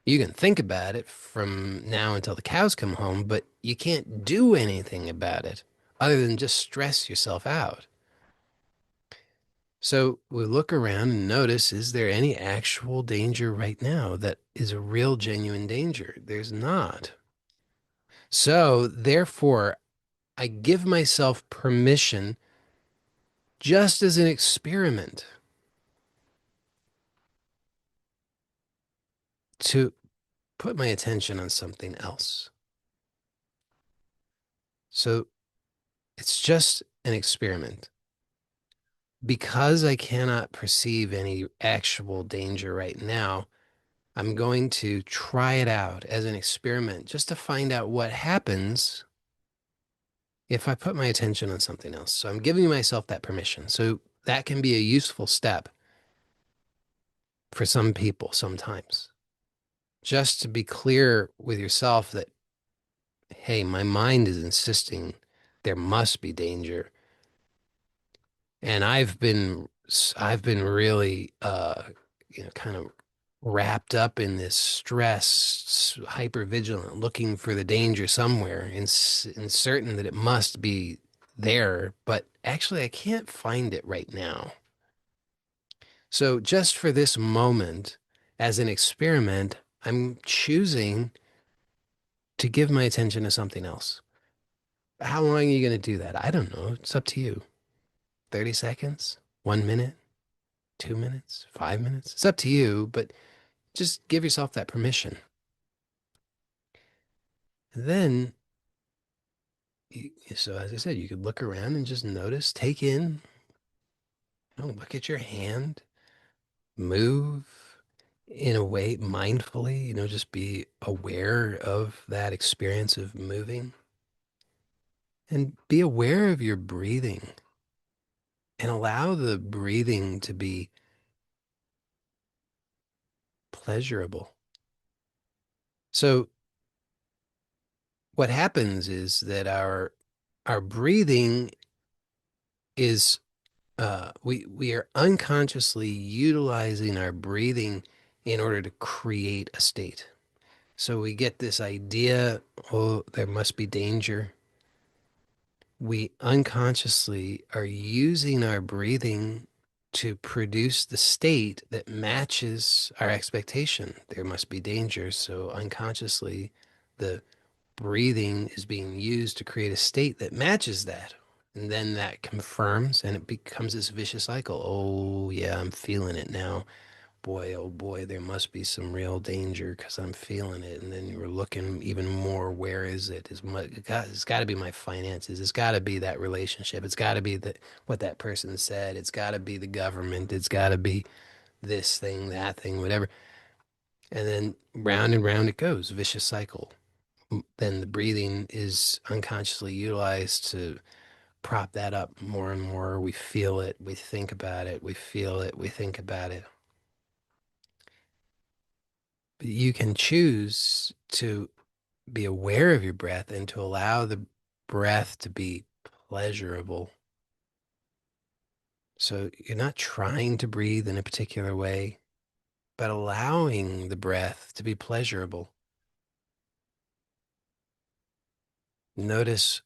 You can think about it from now until the cows come home, but you can't do anything about it other than just stress yourself out. So we look around and notice, is there any actual danger right now that is a real, genuine danger? There's not. So therefore, I give myself permission just as an experiment to put my attention on something else. So it's just an experiment. Because I cannot perceive any actual danger right now, I'm going to try it out as an experiment just to find out what happens if I put my attention on something else. So I'm giving myself that permission. So that can be a useful step for some people sometimes. Just to be clear with yourself that, hey, my mind is insisting there must be danger. And I've been really kind of wrapped up in this stress, hyper vigilant, looking for the danger somewhere, and certain that it must be there, but actually I can't find it right now. So just for this moment, as an experiment, I'm choosing to give my attention to something else. How long are you going to do that? I don't know. It's up to you. 30 seconds, 1 minute, 2 minutes, 5 minutes. It's up to you, but just give yourself that permission. And then, so as I said, you could look around and just notice, take in, look at your hand, move in a way mindfully, just be aware of that experience of moving and be aware of your breathing and allow the breathing to be pleasurable. So what happens is that our breathing is we are unconsciously utilizing our breathing in order to create a state. So we get this idea, oh, there must be danger. We unconsciously are using our breathing to produce the state that matches our expectation. There must be danger. So unconsciously, the breathing is being used to create a state that matches that. And then that confirms and it becomes this vicious cycle. Oh, yeah, I'm feeling it now. Boy, oh boy, there must be some real danger because I'm feeling it. And then you're looking even more, where is it? It's got to be my finances. It's got to be that relationship. It's got to be what that person said. It's got to be the government. It's got to be this thing, that thing, whatever. And then round and round it goes, vicious cycle. Then the breathing is unconsciously utilized to prop that up more and more. We feel it, we think about it, we feel it, we think about it. But you can choose to be aware of your breath and to allow the breath to be pleasurable. So you're not trying to breathe in a particular way, but allowing the breath to be pleasurable. Notice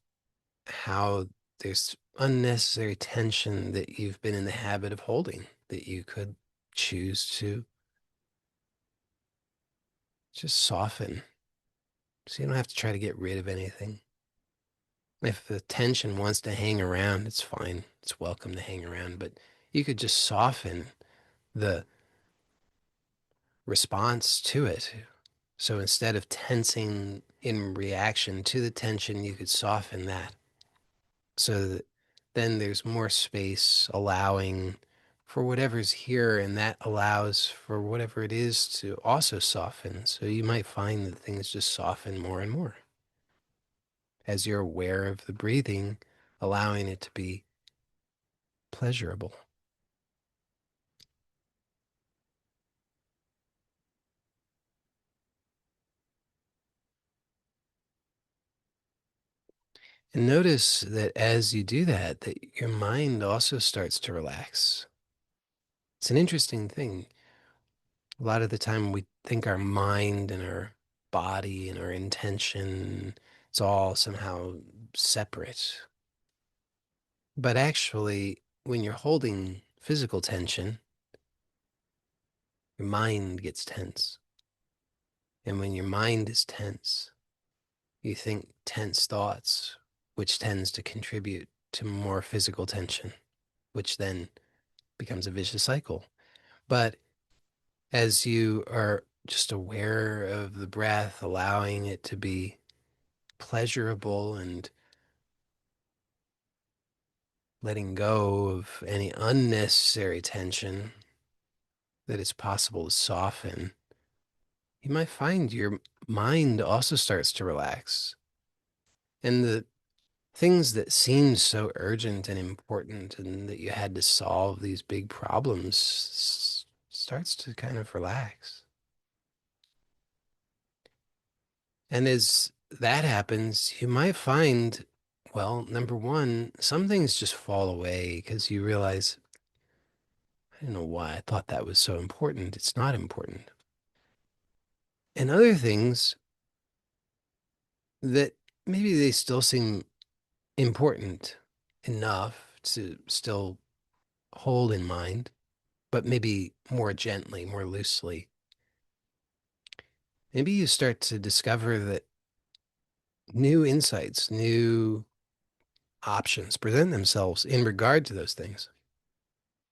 how there's unnecessary tension that you've been in the habit of holding that you could choose to just soften. So you don't have to try to get rid of anything. If the tension wants to hang around, it's fine. It's welcome to hang around, but you could just soften the response to it. So instead of tensing in reaction to the tension, you could soften that. So that then there's more space allowing for whatever's here, and that allows for whatever it is to also soften. So you might find that things just soften more and more as you're aware of the breathing, allowing it to be pleasurable. And notice that as you do that, that your mind also starts to relax. It's an interesting thing. A lot of the time we think our mind and our body and our intention, it's all somehow separate. But actually, when you're holding physical tension, your mind gets tense. And when your mind is tense, you think tense thoughts, which tends to contribute to more physical tension, which then becomes a vicious cycle. But as you are just aware of the breath, allowing it to be pleasurable and letting go of any unnecessary tension that it's possible to soften, you might find your mind also starts to relax. And the things that seemed so urgent and important and that you had to solve these big problems starts to kind of relax. And as that happens, you might find, well, number one, some things just fall away because you realize, I don't know why I thought that was so important. It's not important. and other things that maybe they still seem important enough to still hold in mind, but maybe more gently, more loosely. Maybe you start to discover that new insights, new options present themselves in regard to those things.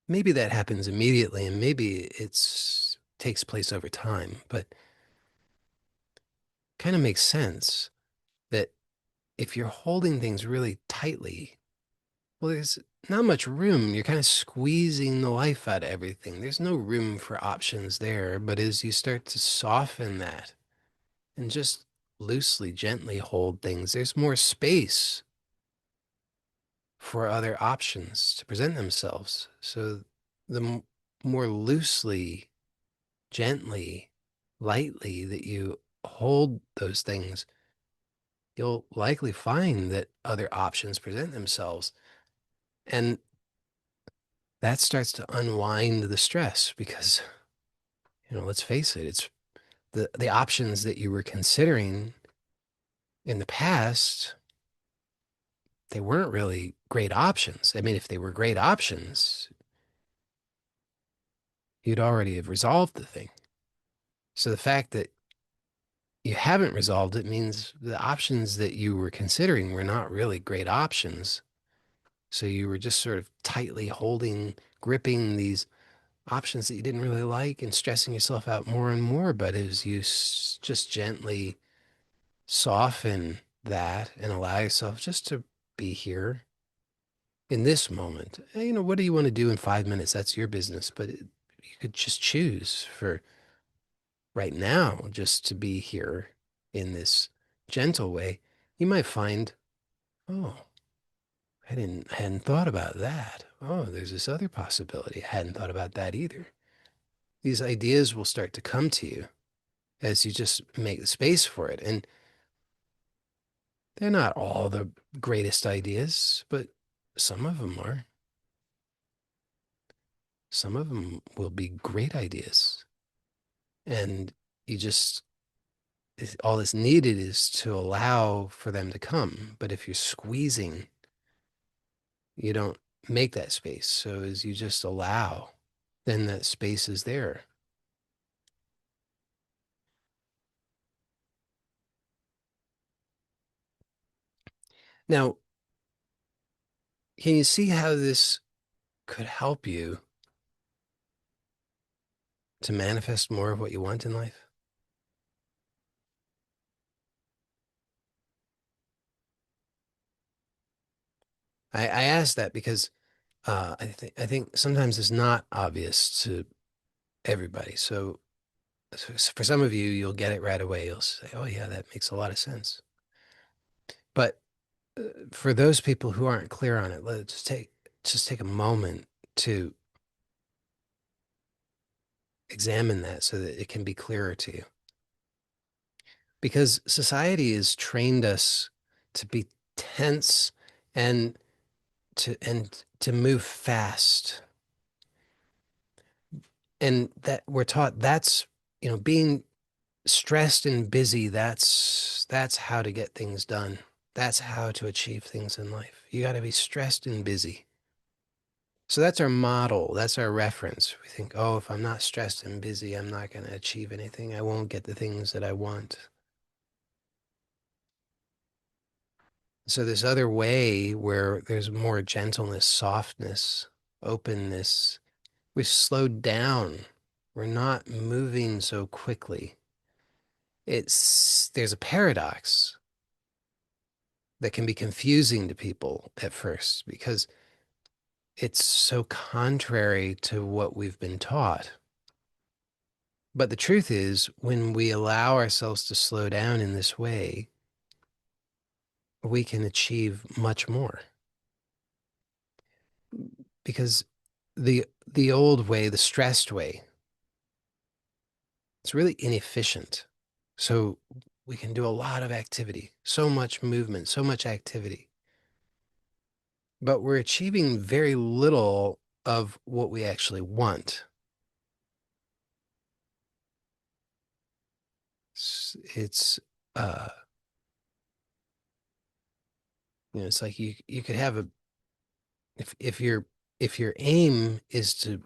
Maybe that happens immediately and maybe it's takes place over time, but kind of makes sense that if you're holding things really tightly, well, there's not much room. You're kind of squeezing the life out of everything. There's no room for options there. But as you start to soften that and just loosely, gently hold things, there's more space for other options to present themselves. So the more loosely, gently, lightly that you hold those things, you'll likely find that other options present themselves. And that starts to unwind the stress because, let's face it, it's the options that you were considering in the past, they weren't really great options. I mean, if they were great options, you'd already have resolved the thing. So the fact that you haven't resolved it means the options that you were considering were not really great options. So you were just sort of tightly holding, gripping these options that you didn't really like and stressing yourself out more and more. But as you just gently soften that and allow yourself just to be here in this moment, what do you want to do in 5 minutes? That's your business. But you could just choose for right now just to be here in this gentle way. You might find, oh, I hadn't thought about that. Oh, there's this other possibility. I hadn't thought about that either. These ideas will start to come to you as you just make the space for it. And they're not all the greatest ideas, but some of them are. Some of them will be great ideas. And you just, all that's needed is to allow for them to come. But if you're squeezing, you don't make that space. So as you just allow, then that space is there. Now, can you see how this could help you to manifest more of what you want in life? I ask that because I think sometimes it's not obvious to everybody. So for some of you, you'll get it right away. You'll say, "Oh yeah, that makes a lot of sense." But for those people who aren't clear on it, let's just take a moment to examine that so that it can be clearer to you. Because society has trained us to be tense and to move fast, and that we're taught that's being stressed and busy, that's how to get things done. That's how to achieve things in life. You got to be stressed and busy. So that's our model. That's our reference. We think, oh, if I'm not stressed and busy, I'm not going to achieve anything. I won't get the things that I want. So this other way where there's more gentleness, softness, openness, we've slowed down. We're not moving so quickly. There's a paradox that can be confusing to people at first because it's so contrary to what we've been taught. But the truth is, when we allow ourselves to slow down in this way, we can achieve much more. Because the old way, the stressed way, it's really inefficient. So we can do a lot of activity, so much movement, so much activity, but we're achieving very little of what we actually want. It's uh it's like you could have a if your aim is to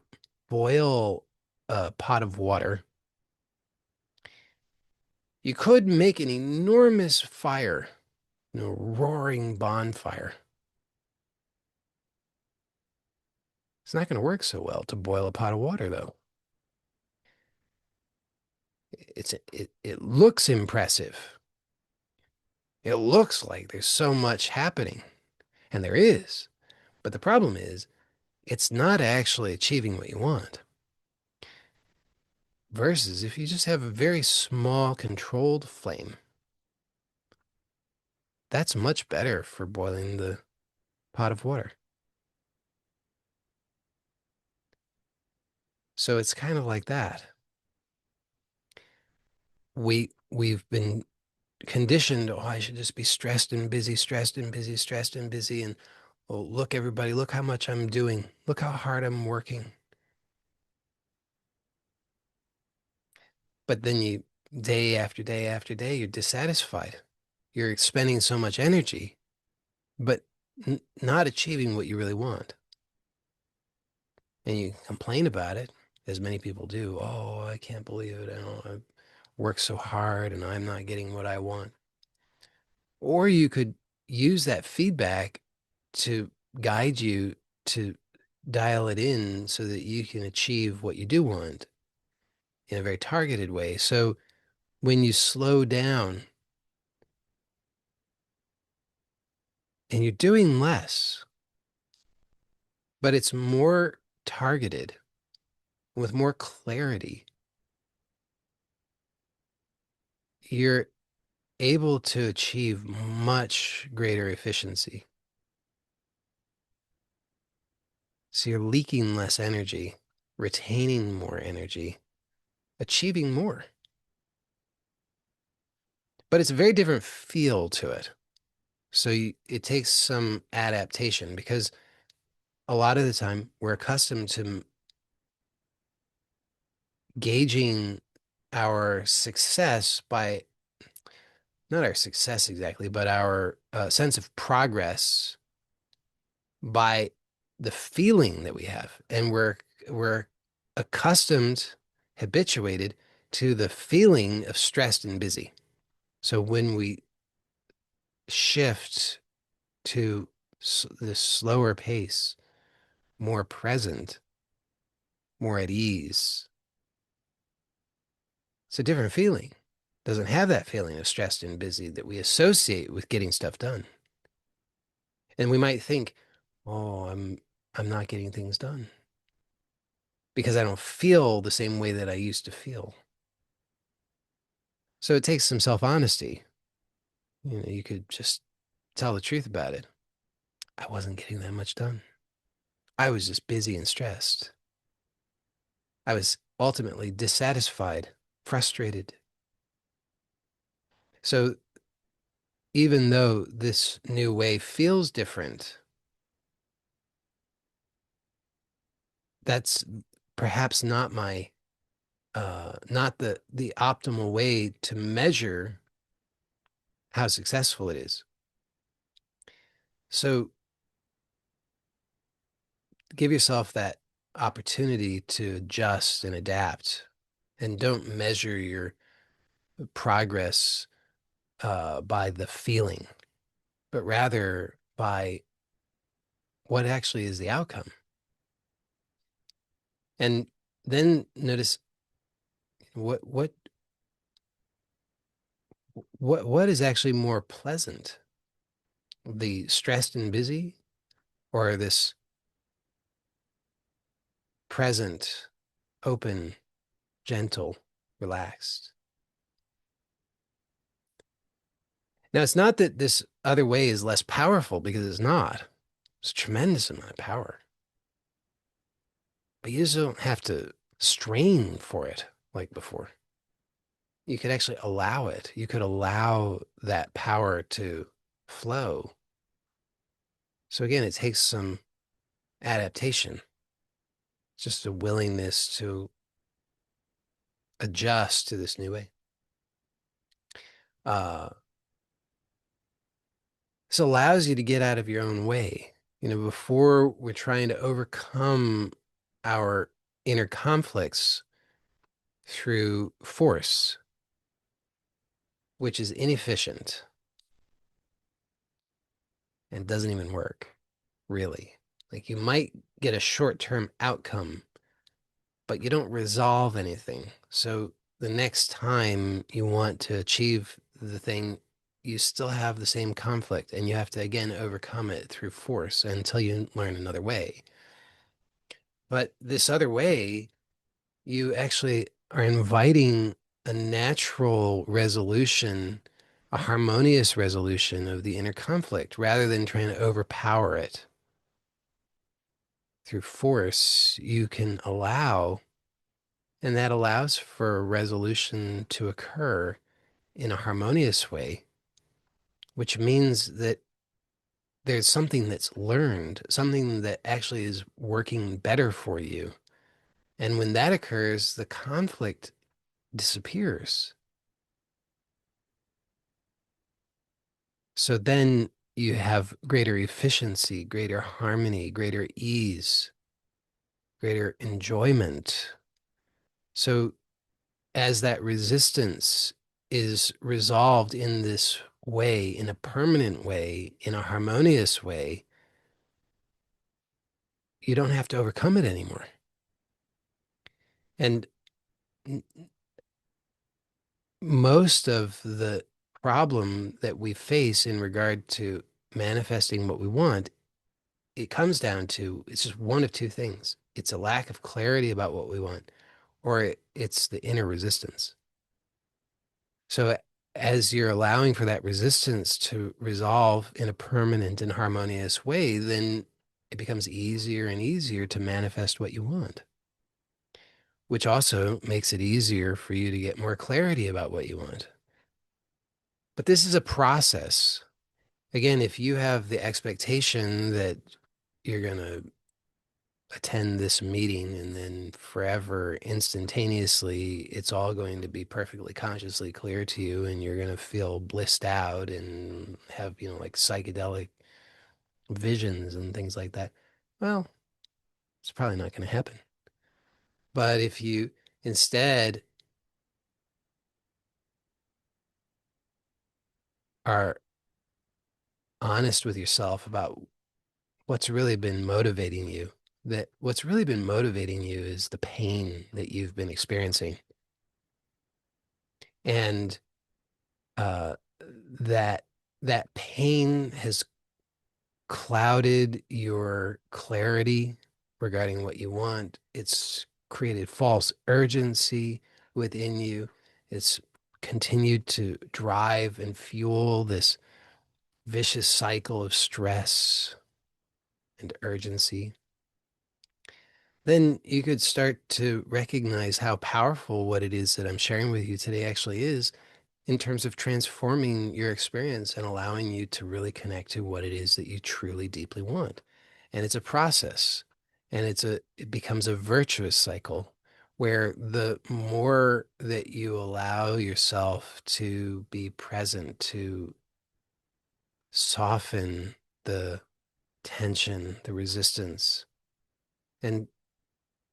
boil a pot of water, you could make an enormous fire, roaring bonfire. It's not going to work so well to boil a pot of water, though. It looks impressive. It looks like there's so much happening, and there is. But the problem is, it's not actually achieving what you want. Versus if you just have a very small controlled flame, that's much better for boiling the pot of water. So it's kind of like that. We've been conditioned, oh, I should just be stressed and busy, stressed and busy, stressed and busy. And oh, look, everybody, look how much I'm doing. Look how hard I'm working. But then day after day after day, you're dissatisfied. You're expending so much energy, but not achieving what you really want. And you complain about it, as many people do. Oh, I can't believe it. I work so hard and I'm not getting what I want. Or you could use that feedback to guide you to dial it in so that you can achieve what you do want in a very targeted way. So when you slow down and you're doing less, but it's more targeted with more clarity, you're able to achieve much greater efficiency. So you're leaking less energy, retaining more energy, achieving more. But it's a very different feel to it. So it takes some adaptation because a lot of the time we're accustomed to gauging our success by not our success exactly, but our sense of progress by the feeling that we have. And we're accustomed, habituated to the feeling of stressed and busy. So when we shift to this slower pace, more present, more at ease, it's a different feeling. Doesn't have that feeling of stressed and busy that we associate with getting stuff done. And we might think, oh, I'm not getting things done because I don't feel the same way that I used to feel. So it takes some self-honesty. You could just tell the truth about it. I wasn't getting that much done. I was just busy and stressed. I was ultimately dissatisfied, frustrated. So even though this new way feels different, that's perhaps not the optimal way to measure how successful it is. So give yourself that opportunity to adjust and adapt, and don't measure your progress by the feeling, but rather by what actually is the outcome. And then notice what what what is actually more pleasant, the stressed and busy, or this present, open, gentle, relaxed. Now, it's not that this other way is less powerful, because it's not. It's a tremendous amount of power. But you just don't have to strain for it like before. You could actually allow it. You could allow that power to flow. So again, it takes some adaptation, just a willingness to adjust to this new way. Uh, this allows you to get out of your own way. Before we're trying to overcome our inner conflicts through force, which is inefficient and doesn't even work, really. Like you might get a short-term outcome, but you don't resolve anything. So the next time you want to achieve the thing, you still have the same conflict and you have to again overcome it through force until you learn another way. But this other way, you actually are inviting a natural resolution, a harmonious resolution of the inner conflict rather than trying to overpower it. Through force, you can allow, and that allows for a resolution to occur in a harmonious way, which means that there's something that's learned, something that actually is working better for you. And when that occurs, the conflict disappears. So then you have greater efficiency, greater harmony, greater ease, greater enjoyment. So as that resistance is resolved in this way, in a permanent way, in a harmonious way, you don't have to overcome it anymore. And most of the problem that we face in regard to manifesting what we want, it comes down to it's just one of two things. It's a lack of clarity about what we want, or it's the inner resistance. So as you're allowing for that resistance to resolve in a permanent and harmonious way, then it becomes easier and easier to manifest what you want, which also makes it easier for you to get more clarity about what you want. But this is a process. Again, if you have the expectation that you're going to attend this meeting and then forever instantaneously it's all going to be perfectly consciously clear to you and you're going to feel blissed out and have like psychedelic visions and things like that, well, it's probably not going to happen. But if you instead are honest with yourself about what's really been motivating you, that what's really been motivating you is the pain that you've been experiencing, and uh, that that pain has clouded your clarity regarding what you want. It's created false urgency within you. It's continued to drive and fuel this vicious cycle of stress and urgency. Then you could start to recognize how powerful what it is that I'm sharing with you today actually is in terms of transforming your experience and allowing you to really connect to what it is that you truly deeply want. And it's a process, and it becomes a virtuous cycle where the more that you allow yourself to be present, to soften the tension, the resistance, and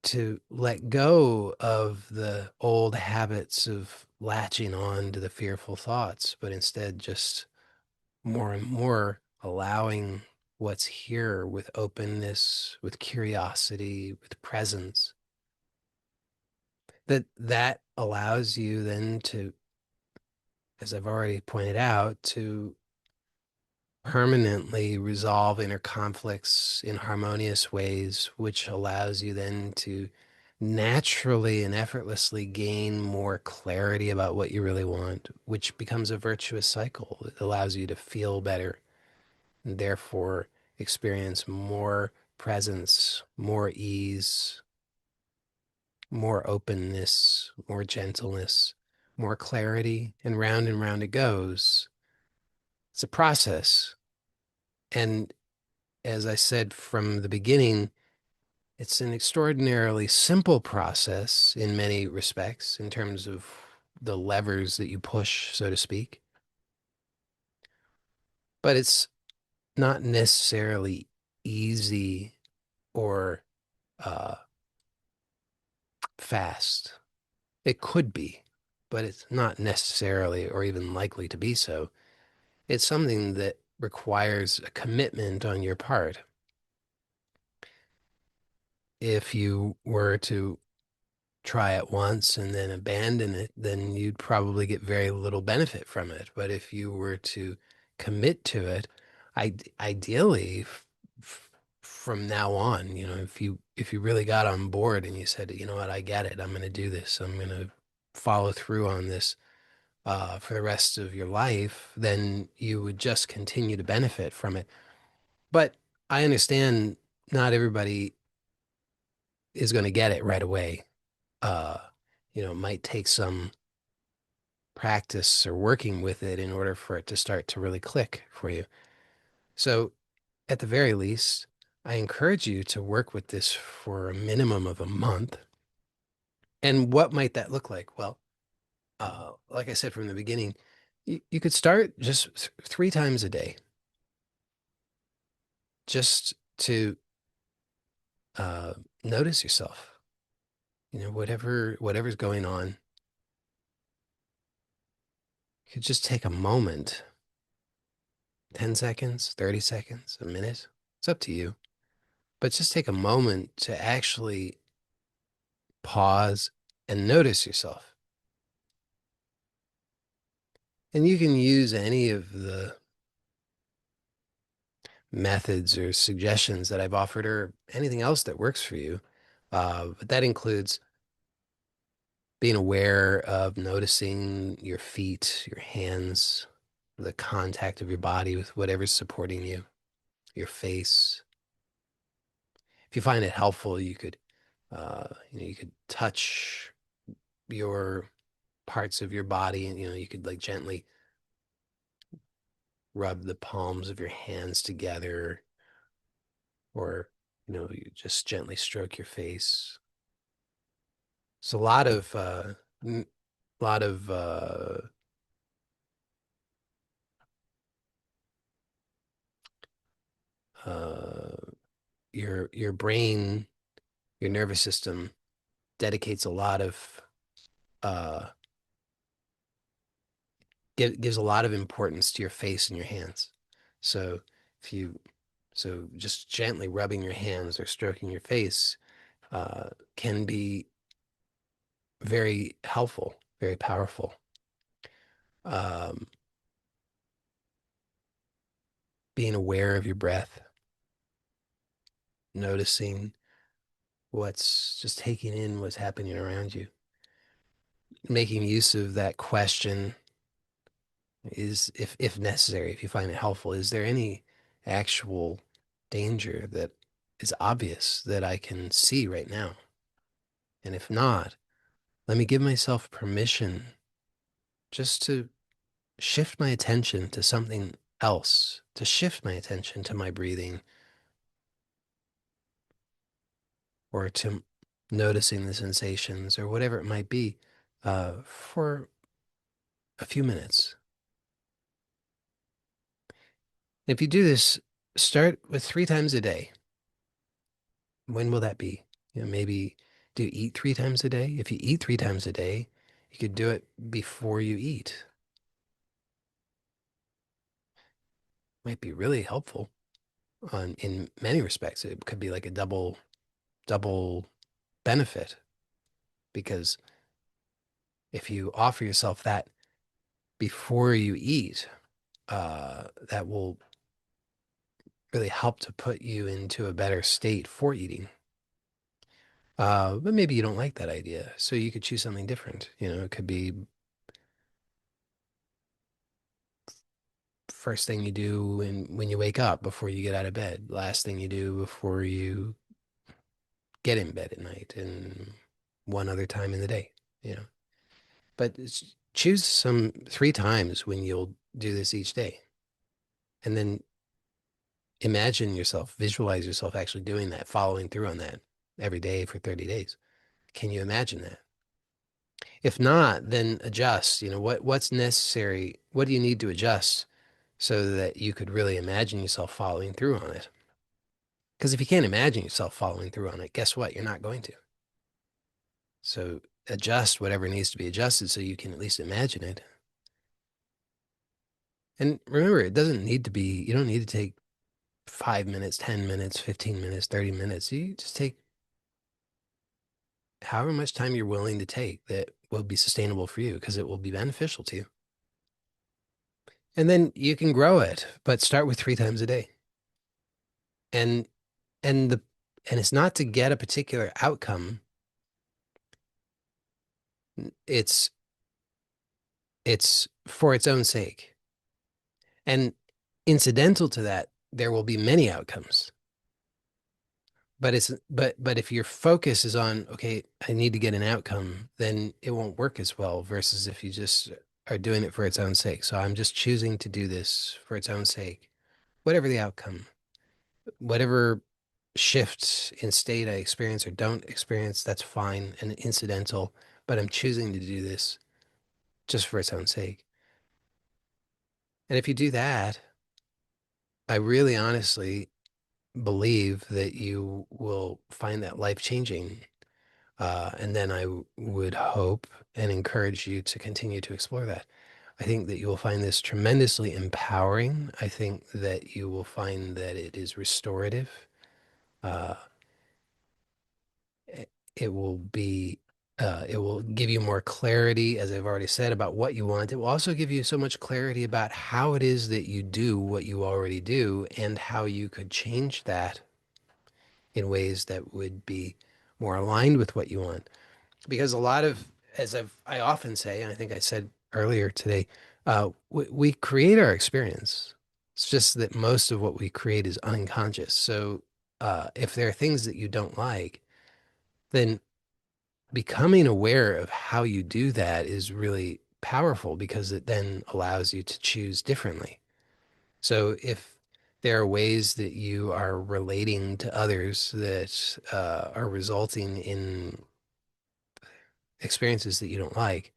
to let go of the old habits of latching on to the fearful thoughts, but instead just more and more allowing what's here with openness, with curiosity, with presence, that allows you then to, as I've already pointed out, to permanently resolve inner conflicts in harmonious ways, which allows you then to naturally and effortlessly gain more clarity about what you really want, which becomes a virtuous cycle. It allows you to feel better and therefore experience more presence, more ease, more openness, more gentleness, more clarity, and round it goes. It's a process. And as I said from the beginning, it's an extraordinarily simple process in many respects in terms of the levers that you push, so to speak. but it's not necessarily easy or uh, fast. It could be, but it's not necessarily or even likely to be so. It's something that requires a commitment on your part. If you were to try it once and then abandon it, then you'd probably get very little benefit from it. But if you were to commit to it, ideally, from now on, if you really got on board and you said, you know what, I get it, I'm going to do this, I'm going to follow through on this for the rest of your life, then you would just continue to benefit from it. But I understand not everybody is going to get it right away. Uh, it might take some practice or working with it in order for it to start to really click for you. So, at the very least, I encourage you to work with this for a minimum of a month. And what might that look like? Well, like I said from the beginning, you could start just 3 times a day, just to uh, notice yourself. Whatever's going on, you could just take a moment, 10 seconds, 30 seconds, a minute. It's up to you. But just take a moment to actually pause and notice yourself. And you can use any of the methods or suggestions that I've offered or anything else that works for you. But that includes being aware of noticing your feet, your hands, the contact of your body with whatever's supporting you, your face. If you find it helpful, you could touch your parts of your body, and you could like gently rub the palms of your hands together, or you just gently stroke your face. It's a lot of uh, your brain, your nervous system dedicates a lot of uh, gives a lot of importance to your face and your hands. So if you so just gently rubbing your hands or stroking your face can be very helpful, very powerful. Um, Being aware of your breath, noticing just taking in what's happening around you, making use of that question is, if necessary, if you find it helpful, is there any actual danger that is obvious that I can see right now? And if not, let me give myself permission just to shift my attention to something else, to shift my attention to my breathing, or to noticing the sensations or whatever it might be for a few minutes. If you do this, start with 3 times a day. When will that be? Maybe do you eat 3 times a day? If you eat 3 times a day, you could do it before you eat. Might be really helpful in many respects. It could be like a double benefit, because if you offer yourself that before you eat, that will really help to put you into a better state for eating. But maybe you don't like that idea, so you could choose something different. It could be first thing you do when you wake up before you get out of bed, last thing you do before you get in bed at night, and one other time in the day, you know. But choose some 3 times when you'll do this each day. And then imagine yourself, visualize yourself actually doing that, following through on that every day for 30 days. Can you imagine that? If not, then adjust. What's necessary? What do you need to adjust so that you could really imagine yourself following through on it. Because if you can't imagine yourself following through on it, guess what? You're not going to. So adjust whatever needs to be adjusted so you can at least imagine it. And remember, it doesn't need to be, you don't need to take 5 minutes, 10 minutes, 15 minutes, 30 minutes. You just take however much time you're willing to take that will be sustainable for you because it will be beneficial to you. And then you can grow it, but start with 3 times a day. And and the and it's not to get a particular outcome. It's it's for its own sake. And incidental to that, there will be many outcomes. But if your focus is on, okay, I need to get an outcome, then it won't work as well versus if you just are doing it for its own sake. So I'm just choosing to do this for its own sake, whatever the outcome, whatever shifts in state I experience or don't experience, that's fine and incidental, but I'm choosing to do this just for its own sake. And if you do that, I really honestly believe that you will find that life changing. And then I would hope and encourage you to continue to explore that. I think that you will find this tremendously empowering. I think that you will find that it is restorative. Uh, it it will be, it will give you more clarity, as I've already said, about what you want. It will also give you so much clarity about how it is that you do what you already do and how you could change that in ways that would be more aligned with what you want. Because a lot of, I often say, and I think I said earlier today, we create our experience. It's just that most of what we create is unconscious. So if there are things that you don't like, then becoming aware of how you do that is really powerful because it then allows you to choose differently. So if there are ways that you are relating to others that are resulting in experiences that you don't like,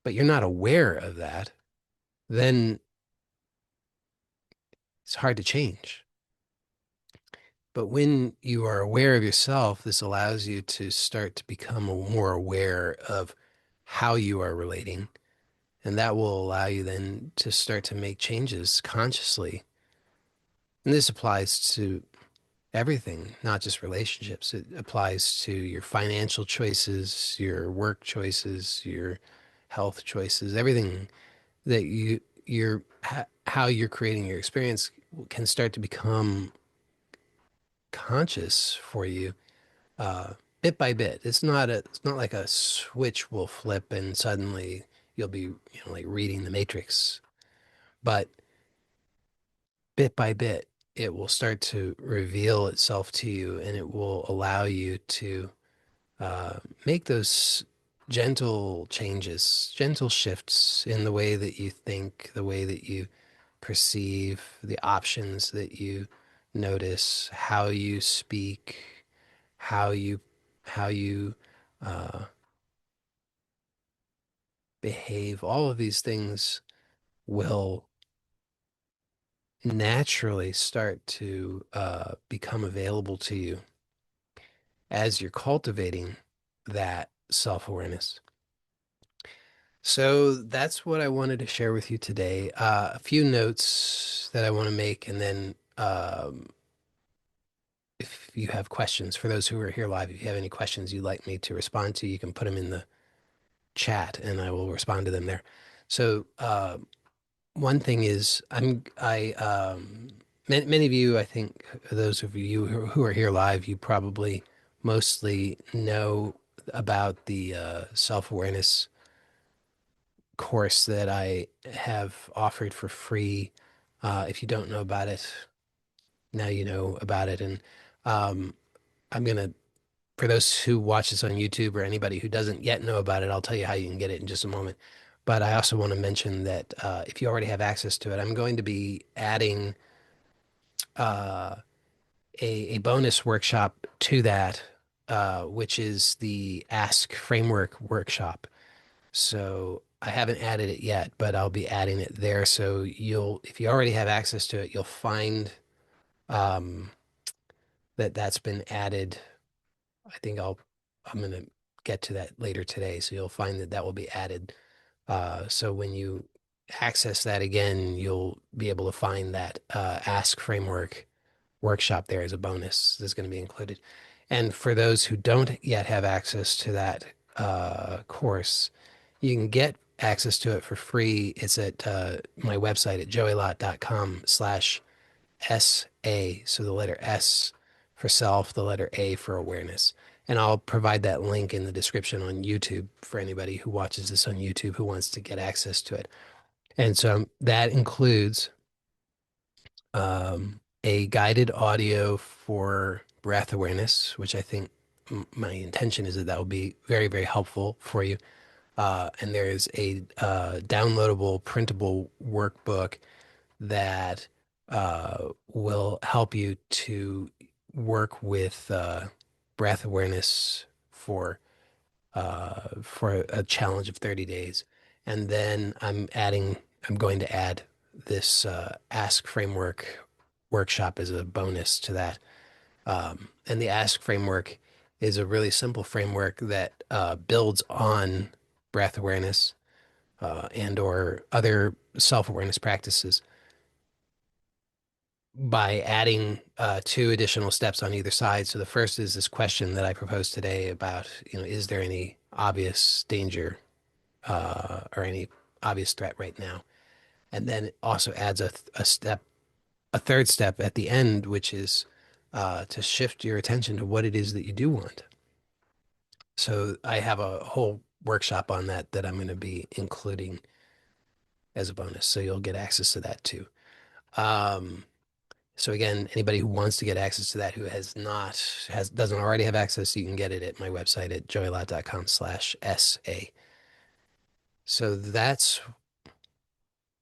but you're not aware of that, then it's hard to change. But when you are aware of yourself, this allows you to start to become more aware of how you are relating. And that will allow you then to start to make changes consciously. And this applies to everything, not just relationships. It applies to your financial choices, your work choices, your health choices, everything that how you're creating your experience can start to become conscious for you, uh, bit by bit. It's not like a switch will flip and suddenly you'll be, like reading the Matrix, but bit by bit, it will start to reveal itself to you and it will allow you to make those gentle changes, gentle shifts in the way that you think, the way that you perceive, the options that you notice, how you speak, how you how you uh, behave. All of these things will naturally start to become available to you as you're cultivating that self-awareness. So that's what I wanted to share with you today. A few notes that I want to make, and then if you have questions, for those who are here live, if you have any questions you'd like me to respond to, you can put them in the chat, and I will respond to them there. So one thing is, many of you, I think, those of you who are here live, you probably mostly know about the self-awareness course that I have offered for free. If you don't know about it, now you know about it. And um, I'm going to, for those who watch this on YouTube or anybody who doesn't yet know about it, I'll tell you how you can get it in just a moment. But I also want to mention that if you already have access to it, I'm going to be adding uh, a bonus workshop to that, which is the Ask Framework workshop. So I haven't added it yet, but I'll be adding it there. So if you already have access to it, you'll find um, that that's been added. I think I'm going to get to that later today. So you'll find that that will be added. So when you access that again, you'll be able to find that Ask Framework workshop there as a bonus that's going to be included. And for those who don't yet have access to that course, you can get access to it for free. It's at my website at joeylott.com/SA. So the letter S for self, the letter A for awareness. And I'll provide that link in the description on YouTube for anybody who watches this on YouTube who wants to get access to it. And so that includes a guided audio for breath awareness, which I think my intention is that that will be very, very helpful for you. And there is a downloadable, printable workbook that will help you to work with breath awareness for a challenge of 30 days. And then I'm going to add this Ask Framework workshop as a bonus to that. And the Ask Framework is a really simple framework that builds on breath awareness and or other self-awareness practices by adding two additional steps on either side. So the first is this question that I proposed today about, is there any obvious danger or any obvious threat right now? And then it also adds a third step at the end, which is to shift your attention to what it is that you do want. So I have a whole workshop on that that I'm going to be including as a bonus. So you'll get access to that too. Um, So again, anybody who wants to get access to that who doesn't already have access, you can get it at my website at joeylott.com/SA. So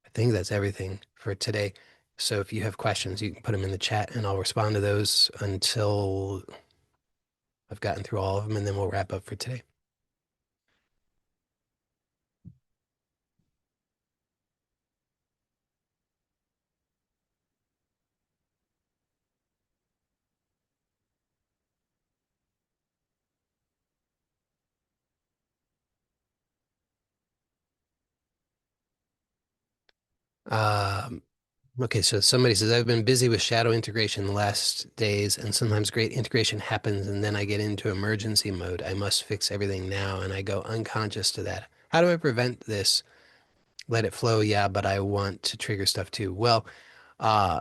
I think that's everything for today. So if you have questions, you can put them in the chat and I'll respond to those until I've gotten through all of them, and then we'll wrap up for today. Um, okay, so somebody says, I've been busy with shadow integration the last days, and sometimes great integration happens, and then I get into emergency mode. I must fix everything now, and I go unconscious to that. How do I prevent this? Let it flow, yeah, but I want to trigger stuff too. Well, uh,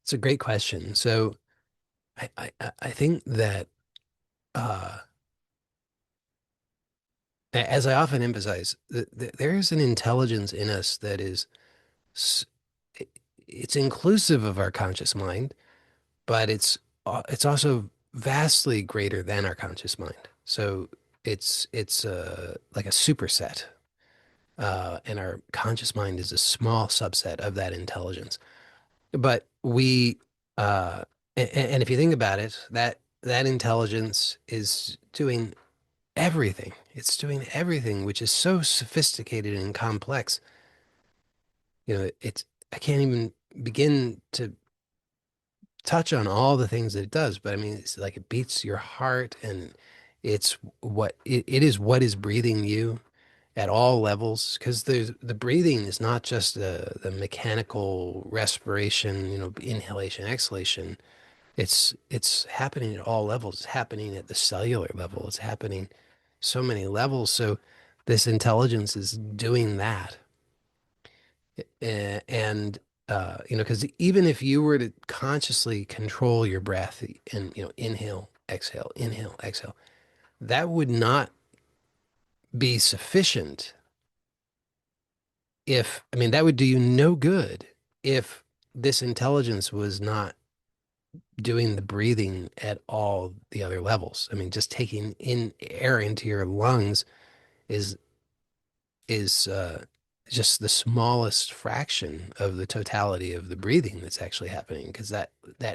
it's a great question. So I think that uh, as I often emphasize, there is an intelligence in us that is it's inclusive of our conscious mind, but it's also vastly greater than our conscious mind. So it's like a superset, and our conscious mind is a small subset of that intelligence. But and if you think about it, that intelligence is doing everything. It's doing everything, which is so sophisticated and complex. I can't even begin to touch on all the things that it does, but I mean, it's like it beats your heart, and it is what is breathing you at all levels, because the breathing is not just the mechanical respiration, inhalation, exhalation. It's happening at all levels. It's happening at the cellular level. It's happening so many levels. So this intelligence is doing that. And because even if you were to consciously control your breath and, inhale, exhale, that would not be sufficient I mean, that would do you no good if this intelligence was not doing the breathing at all the other levels. I mean, just taking in air into your lungs is is just the smallest fraction of the totality of the breathing that's actually happening, because that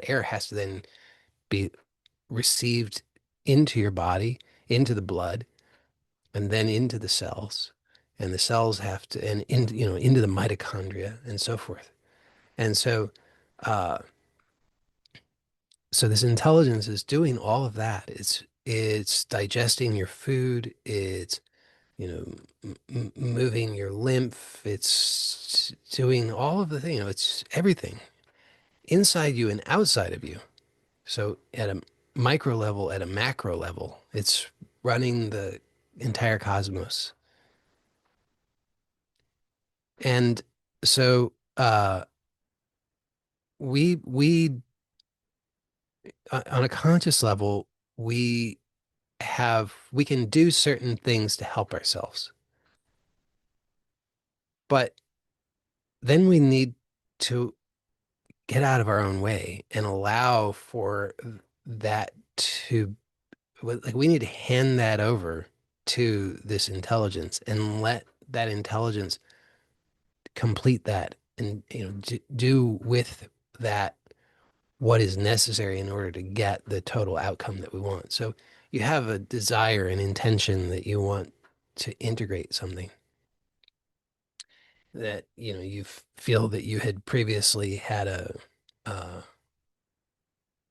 air has to then be received into your body, into the blood, and then into the cells. and the cells have to, and into the mitochondria and so forth. And uh, so this intelligence is doing all of that. It's digesting your food. It's moving your lymph. It's doing all of the thing. It's everything inside you and outside of you. So at a micro level, at a macro level, it's running the entire cosmos. And so we on a conscious level, we can do certain things to help ourselves. But then we need to get out of our own way and allow for that to, like, we need to hand that over to this intelligence and let that intelligence complete that and do with that what is necessary in order to get the total outcome that we want. So you have a desire and intention that you want to integrate something that you feel that you had previously had a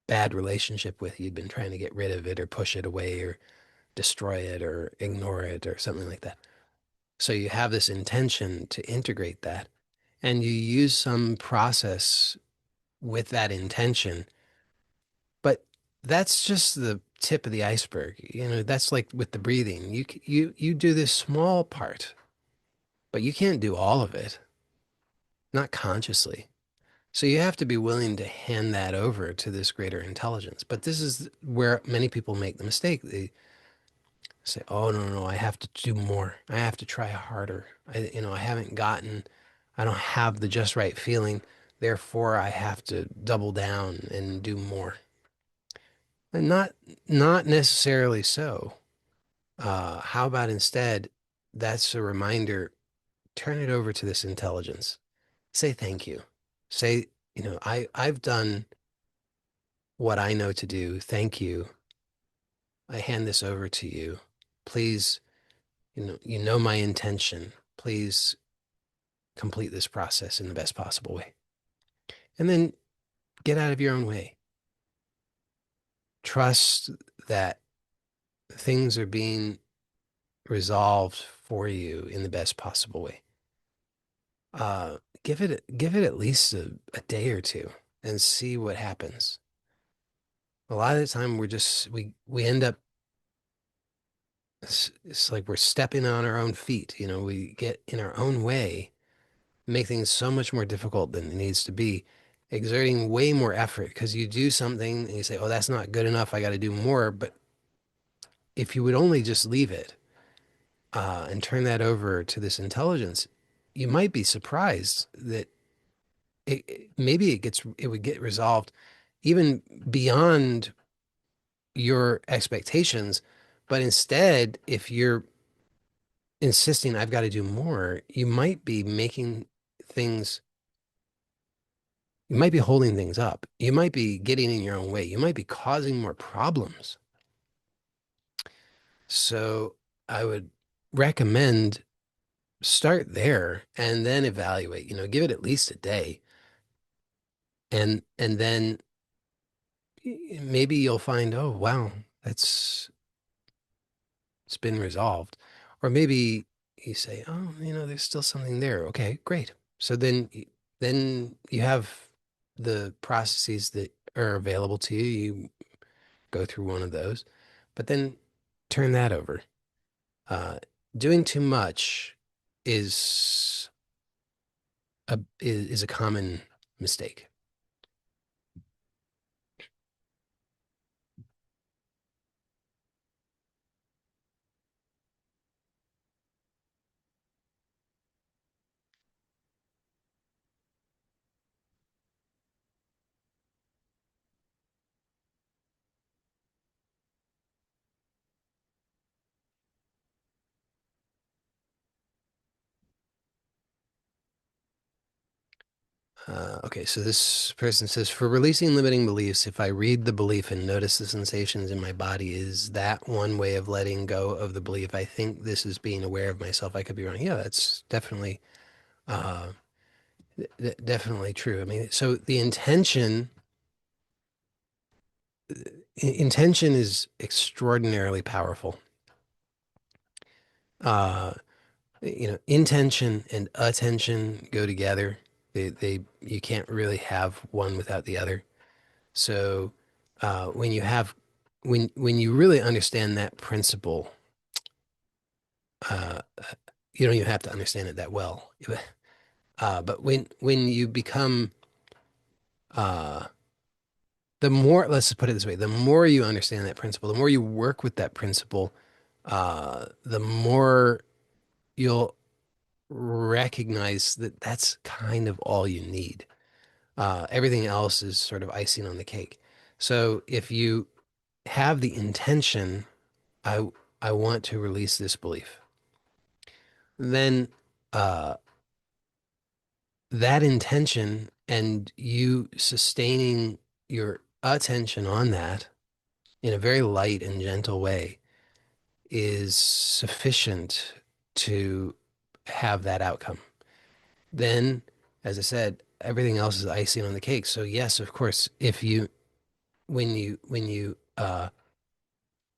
bad relationship with. You'd been trying to get rid of it or push it away or destroy it or ignore it or something like that. So you have this intention to integrate that, and you use some process with that intention. But that's just the tip of the iceberg. That's like with the breathing. You do this small part, but you can't do all of it, not consciously. So you have to be willing to hand that over to this greater intelligence. But this is where many people make the mistake. They say, "Oh, no, no, I have to do more. I have to try harder. I haven't gotten, I don't have the just right feeling. Therefore, I have to double down and do more." And not necessarily so. How about instead, that's a reminder, turn it over to this intelligence. Say thank you. Say, I've done what I know to do. Thank you. I hand this over to you. Please, you know my intention. Please complete this process in the best possible way. And then get out of your own way. Trust that things are being resolved for you in the best possible way. Give it at least a day or two and see what happens. A lot of the time we end up, it's like we're stepping on our own feet. We get in our own way, make things so much more difficult than it needs to be, exerting way more effort because you do something and you say, "Oh, that's not good enough. I got to do more." But if you would only just leave it and turn that over to this intelligence, you might be surprised that maybe it would get resolved even beyond your expectations. But instead, if you're insisting I've got to do more, things, you might be holding things up. You might be getting in your own way. You might be causing more problems. So I would recommend start there and then evaluate, give it at least a day. And then maybe you'll find, oh, wow, it's been resolved. Or maybe you say, oh, there's still something there. Okay, great. So then you have the processes that are available to you. You go through one of those, but then turn that over. Uh, Doing too much is is a common mistake. Okay, so this person says, for releasing limiting beliefs, if I read the belief and notice the sensations in my body, is that one way of letting go of the belief? I think this is being aware of myself. I could be wrong. Yeah, that's definitely, uh, definitely true. I mean, so the intention is extraordinarily powerful. Uh, intention and attention go together. You can't really have one without the other. So when you have when you really understand that principle, uh, you don't even have to understand it that well. But when you become uh, the more, let's just put it this way, the more you understand that principle, the more you work with that principle, the more you'll recognize that that's kind of all you need. Everything else is sort of icing on the cake. So if you have the intention, I I want to release this belief, then uh, that intention and you sustaining your attention on that in a very light and gentle way is sufficient to have that outcome. Then, as I said, everything else is icing on the cake. So yes, of course, if you when you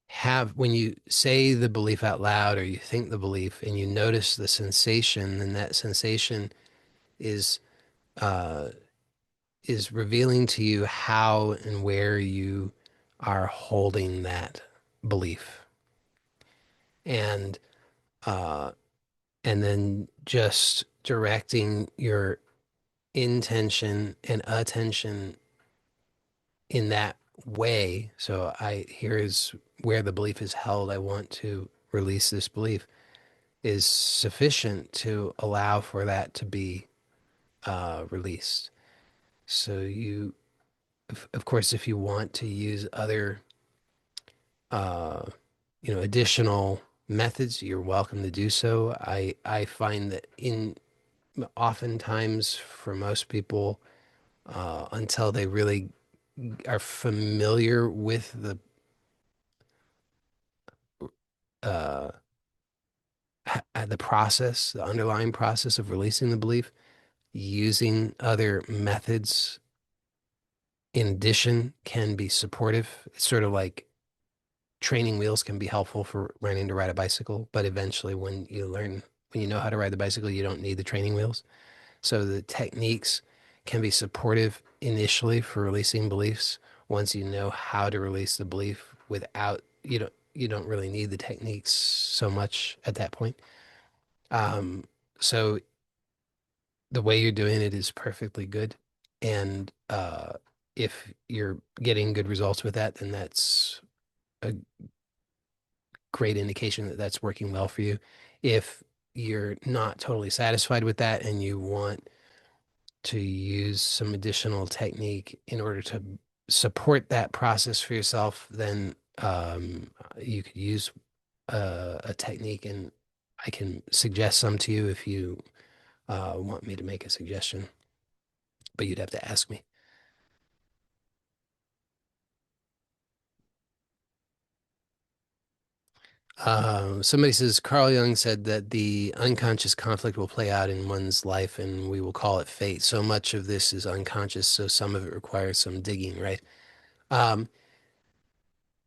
have when you say the belief out loud or you think the belief and you notice the sensation, then that sensation is uh, is revealing to you how and where you are holding that belief, and uh, and then just directing your intention and attention in that way. So here is where the belief is held. I want to release this belief is sufficient to allow for that to be released. So of course, if you want to use other, uh, additional methods, you're welcome to do so. I find that oftentimes for most people, until they really are familiar with uh, the underlying process of releasing the belief, using other methods in addition can be supportive. It's sort of like training wheels can be helpful for learning to ride a bicycle, but eventually when you know how to ride the bicycle, you don't need the training wheels. So the techniques can be supportive initially for releasing beliefs. Once you know how to release the belief without, you don't really need the techniques so much at that point. Um, so the way you're doing it is perfectly good. And if you're getting good results with that, then that's a great indication that that's working well for you. If you're not totally satisfied with that and you want to use some additional technique in order to support that process for yourself, then you could use a technique, and I can suggest some to you if you want me to make a suggestion, but you'd have to ask me. Somebody says Carl Jung said that the unconscious conflict will play out in one's life and we will call it fate. So much of this is unconscious, so some of it requires some digging, right? Um,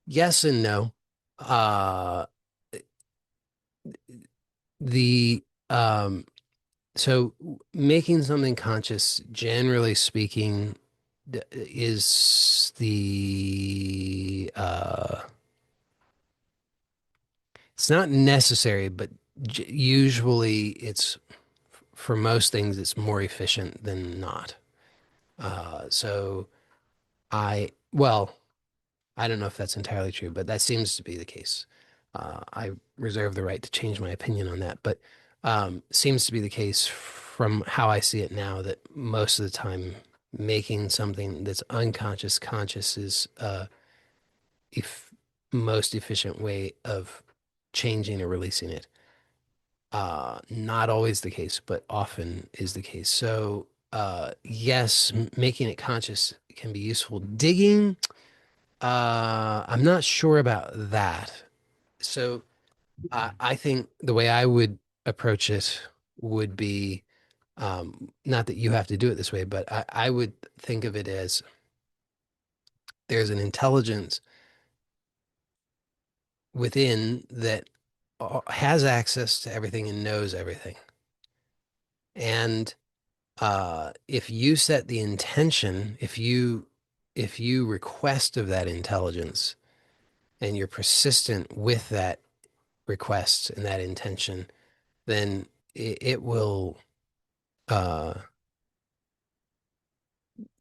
yes and no. Uh, the so making something conscious, generally speaking, is the it's not necessary, but usually it's for most things, it's more efficient than not. So well, I don't know if that's entirely true, but that seems to be the case. I reserve the right to change my opinion on that, but seems to be the case from how I see it now that most of the time making something that's unconscious conscious is if most efficient way of changing or releasing it. Not always the case, but often is the case. So yes, making it conscious can be useful. Digging, I'm not sure about that. So I think the way I would approach it would be not that you have to do it this way, but I would think of it as there's an intelligence within that has access to everything and knows everything. And if you set the intention, if you request of that intelligence and you're persistent with that request and that intention, then it will uh,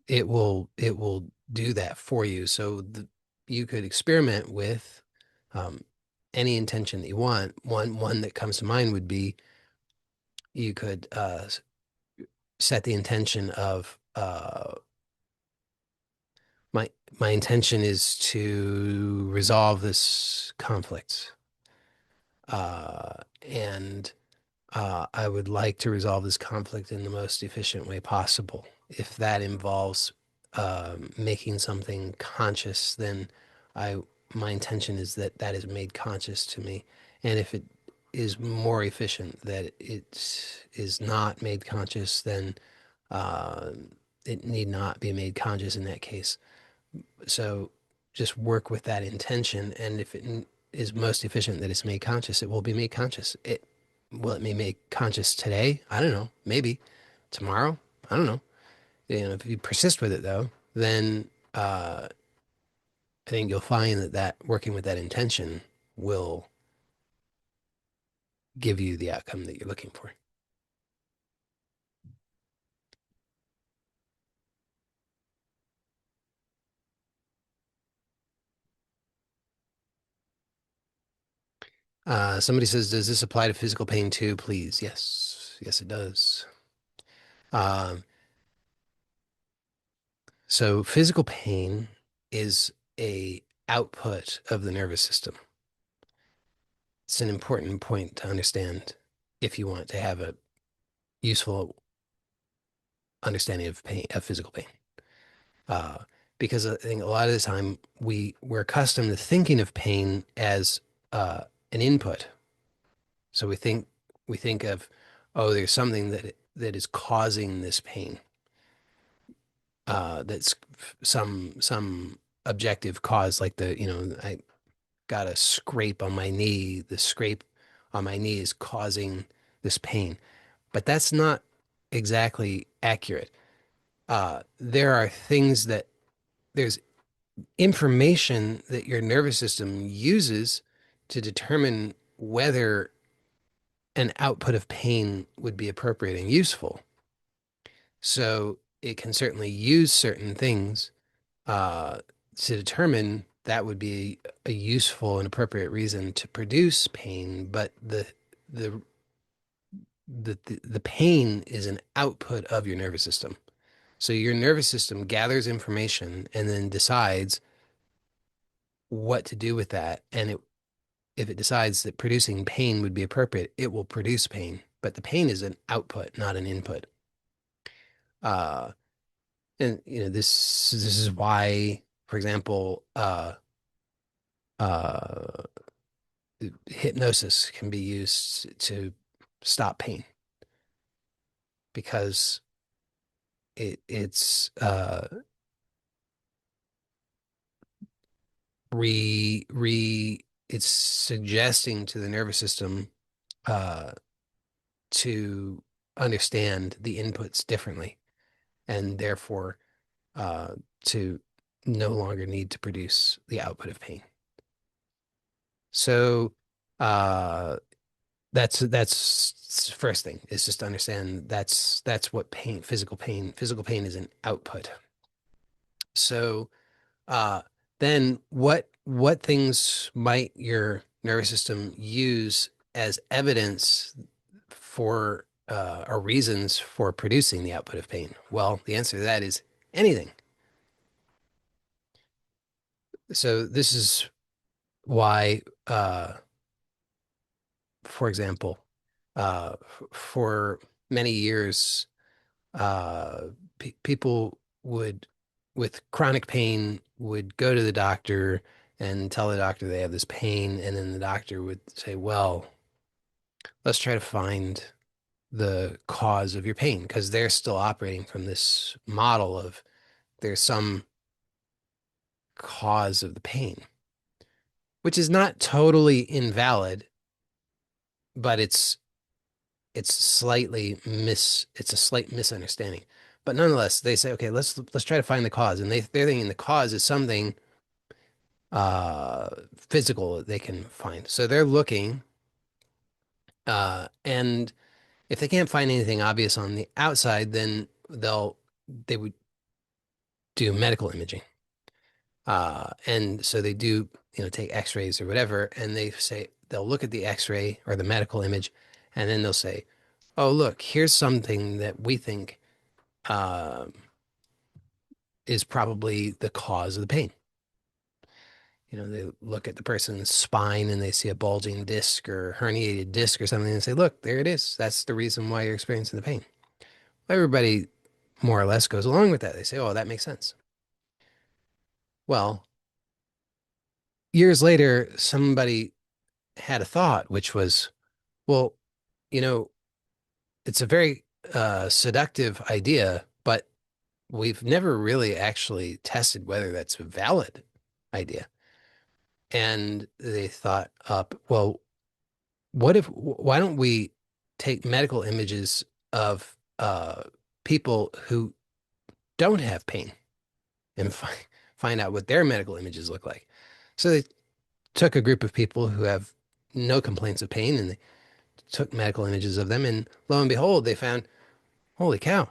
it will do that for you. So you could experiment with um, any intention that you want. One that comes to mind would be you could set the intention of my my intention is to resolve this conflict, and I would like to resolve this conflict in the most efficient way possible. If that involves making something conscious, then I my intention is that that is made conscious to me. And if it is more efficient that it is not made conscious, then uh, it need not be made conscious in that case. So just work with that intention, and if it is most efficient that it's made conscious, it will be made conscious. Will it be made conscious today? I don't know. Maybe tomorrow. I don't know. If you persist with it though, then I think you'll find that working with that intention will give you the outcome that you're looking for. Somebody says, does this apply to physical pain too? Please. Yes. Yes, it does. Um, so physical pain is a output of the nervous system. It's an important point to understand if you want to have a useful understanding of pain, of physical pain. Uh, because I think a lot of the time we're accustomed to thinking of pain as an input. So we think of, oh, there's something that is causing this pain. That's some objective cause, like I got a scrape on my knee. The scrape on my knee is causing this pain, but that's not exactly accurate. There are things that there's information that your nervous system uses to determine whether an output of pain would be appropriate and useful. So it can certainly use certain things uh, to determine that would be a useful and appropriate reason to produce pain, but the the pain is an output of your nervous system. So your nervous system gathers information and then decides what to do with that. And if it decides that producing pain would be appropriate, it will produce pain. But the pain is an output, not an input. Uh, and this is why, for example, uh, hypnosis can be used to stop pain because it's it's suggesting to the nervous system uh, to understand the inputs differently, and therefore uh, to no longer need to produce the output of pain. So uh, that's the first thing is just to understand that's what physical pain is an output. So uh, then what things might your nervous system use as evidence for or reasons for producing the output of pain? Well, the answer to that is anything. So this is why, for example, for many years, People would, with chronic pain, would go to the doctor and tell the doctor they have this pain, and then the doctor would say, "Well, let's try to find the cause of your pain," because they're still operating from this model of there's some cause of the pain, which is not totally invalid, but it's it's a slight misunderstanding. But nonetheless, they say, okay, let's try to find the cause. And they're thinking the cause is something uh physical that they can find. So they're looking, and if they can't find anything obvious on the outside, then they would do medical imaging. And so they do, take x-rays or whatever, and they say they'll look at the x-ray or the medical image, and then they'll say, oh, look, here's something that we think uh, is probably the cause of the pain. They look at the person's spine and they see a bulging disc or herniated disc or something and say, look, there it is. That's the reason why you're experiencing the pain. Everybody more or less goes along with that. They say, oh, that makes sense. Well, years later, somebody had a thought, which was, well, you know, it's a very seductive idea, but we've never really actually tested whether that's a valid idea. And they thought up, well, why don't we take medical images of people who don't have pain and find out what their medical images look like? So they took a group of people who have no complaints of pain and they took medical images of them. And lo and behold, they found, holy cow,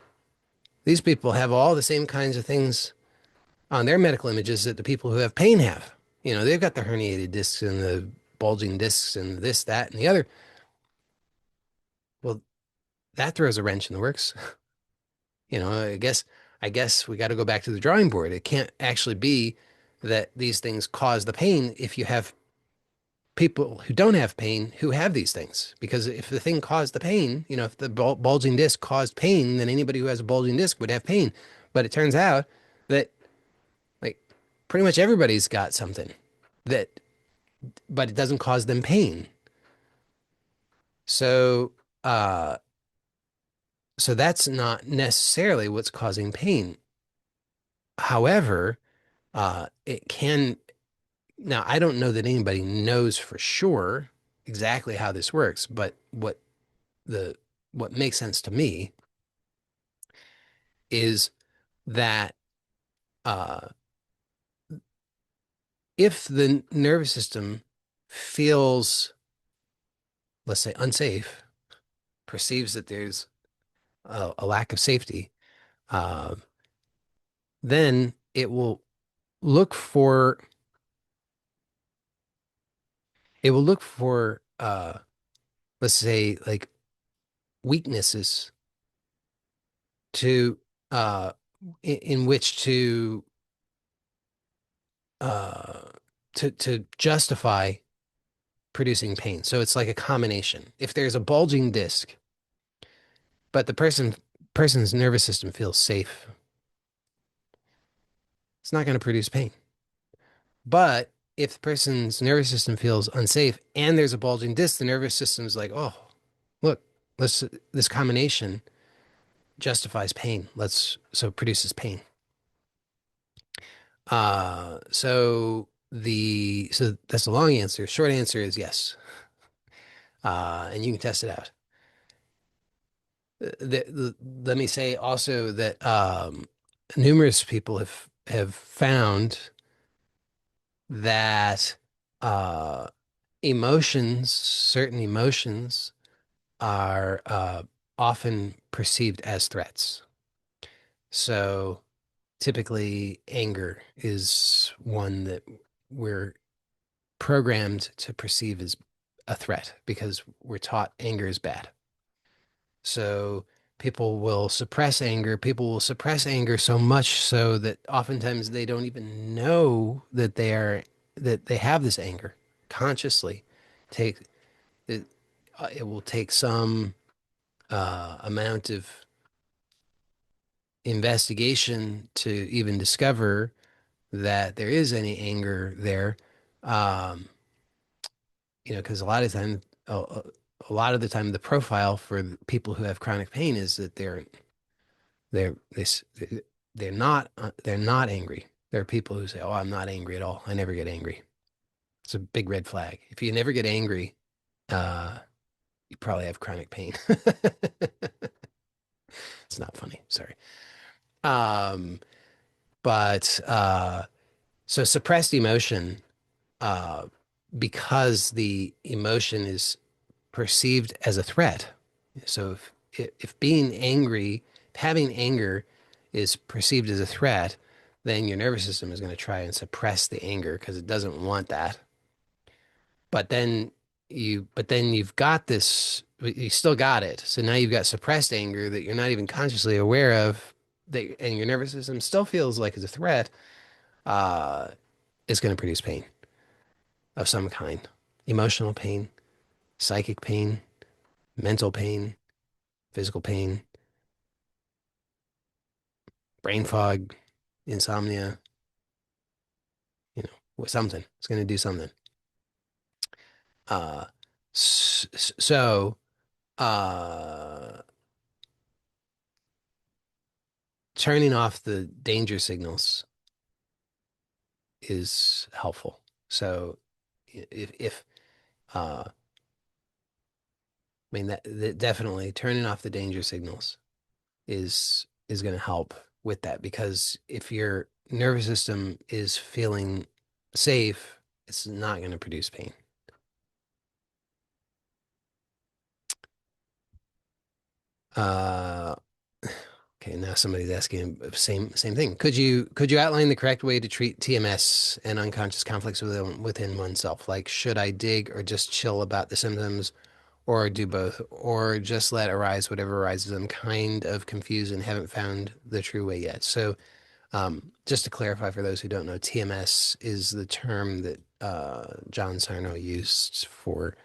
these people have all the same kinds of things on their medical images that the people who have pain have. They've got the herniated discs and the bulging discs and this, that, and the other. Well, that throws a wrench in the works. I guess we got to go back to the drawing board. It can't actually be that these things cause the pain if you have people who don't have pain who have these things. Because if the thing caused the pain, if the bulging disc caused pain, then anybody who has a bulging disc would have pain. But it turns out that like pretty much everybody's got something that, but it doesn't cause them pain. So, uh, so that's not necessarily what's causing pain. However, it can. Now, I don't know that anybody knows for sure exactly how this works, but the what makes sense to me is that uh, if the nervous system feels, let's say, unsafe, perceives that there's a lack of safety, uh, then look for it will look for let's say like weaknesses to in which uh to justify producing pain. So it's like a combination. If there's a bulging disc, but the person's nervous system feels safe, it's not going to produce pain. But if the person's nervous system feels unsafe and there's a bulging disc, the nervous system is like, oh, look, this combination justifies pain. So it produces pain. So that's the long answer. Short answer is yes. And you can test it out. Let me say also that numerous people have found that uh, certain emotions, are often perceived as threats. So typically, anger is one that we're programmed to perceive as a threat because we're taught anger is bad. So people will suppress anger. People will suppress anger so much so that oftentimes they don't even know that they have this anger consciously. Take it will take some amount of investigation to even discover that there is any anger there. Um, because a lot of time, a lot of the time, the profile for the people who have chronic pain is that they're they, s- they're not angry. There are people who say, "Oh, I'm not angry at all. I never get angry." It's a big red flag. If you never get angry, uh, you probably have chronic pain. It's not funny. Sorry. Um, but so suppressed emotion, uh, because the emotion is perceived as a threat. So if being angry, having anger is perceived as a threat, then your nervous system is going to try and suppress the anger because it doesn't want that. But then but then you've got this, you still got it. So now you've got suppressed anger that you're not even consciously aware of, that, and your nervous system still feels like it's a threat. Uh, it's going to produce pain of some kind, emotional pain, psychic pain, mental pain, physical pain, brain fog, insomnia, something. It's going to do something. Uh, so, uh, turning off the danger signals is helpful. So, if I mean that definitely turning off the danger signals is going to help with that, because if your nervous system is feeling safe, it's not going to produce pain. Uh, okay, now somebody's asking the same thing. Could you outline the correct way to treat TMS and unconscious conflicts within oneself? Like, should I dig or just chill about the symptoms, or do both, or just let arise whatever arises? I'm kind of confused and haven't found the true way yet. So, just to clarify for those who don't know, TMS is the term that John Sarno used for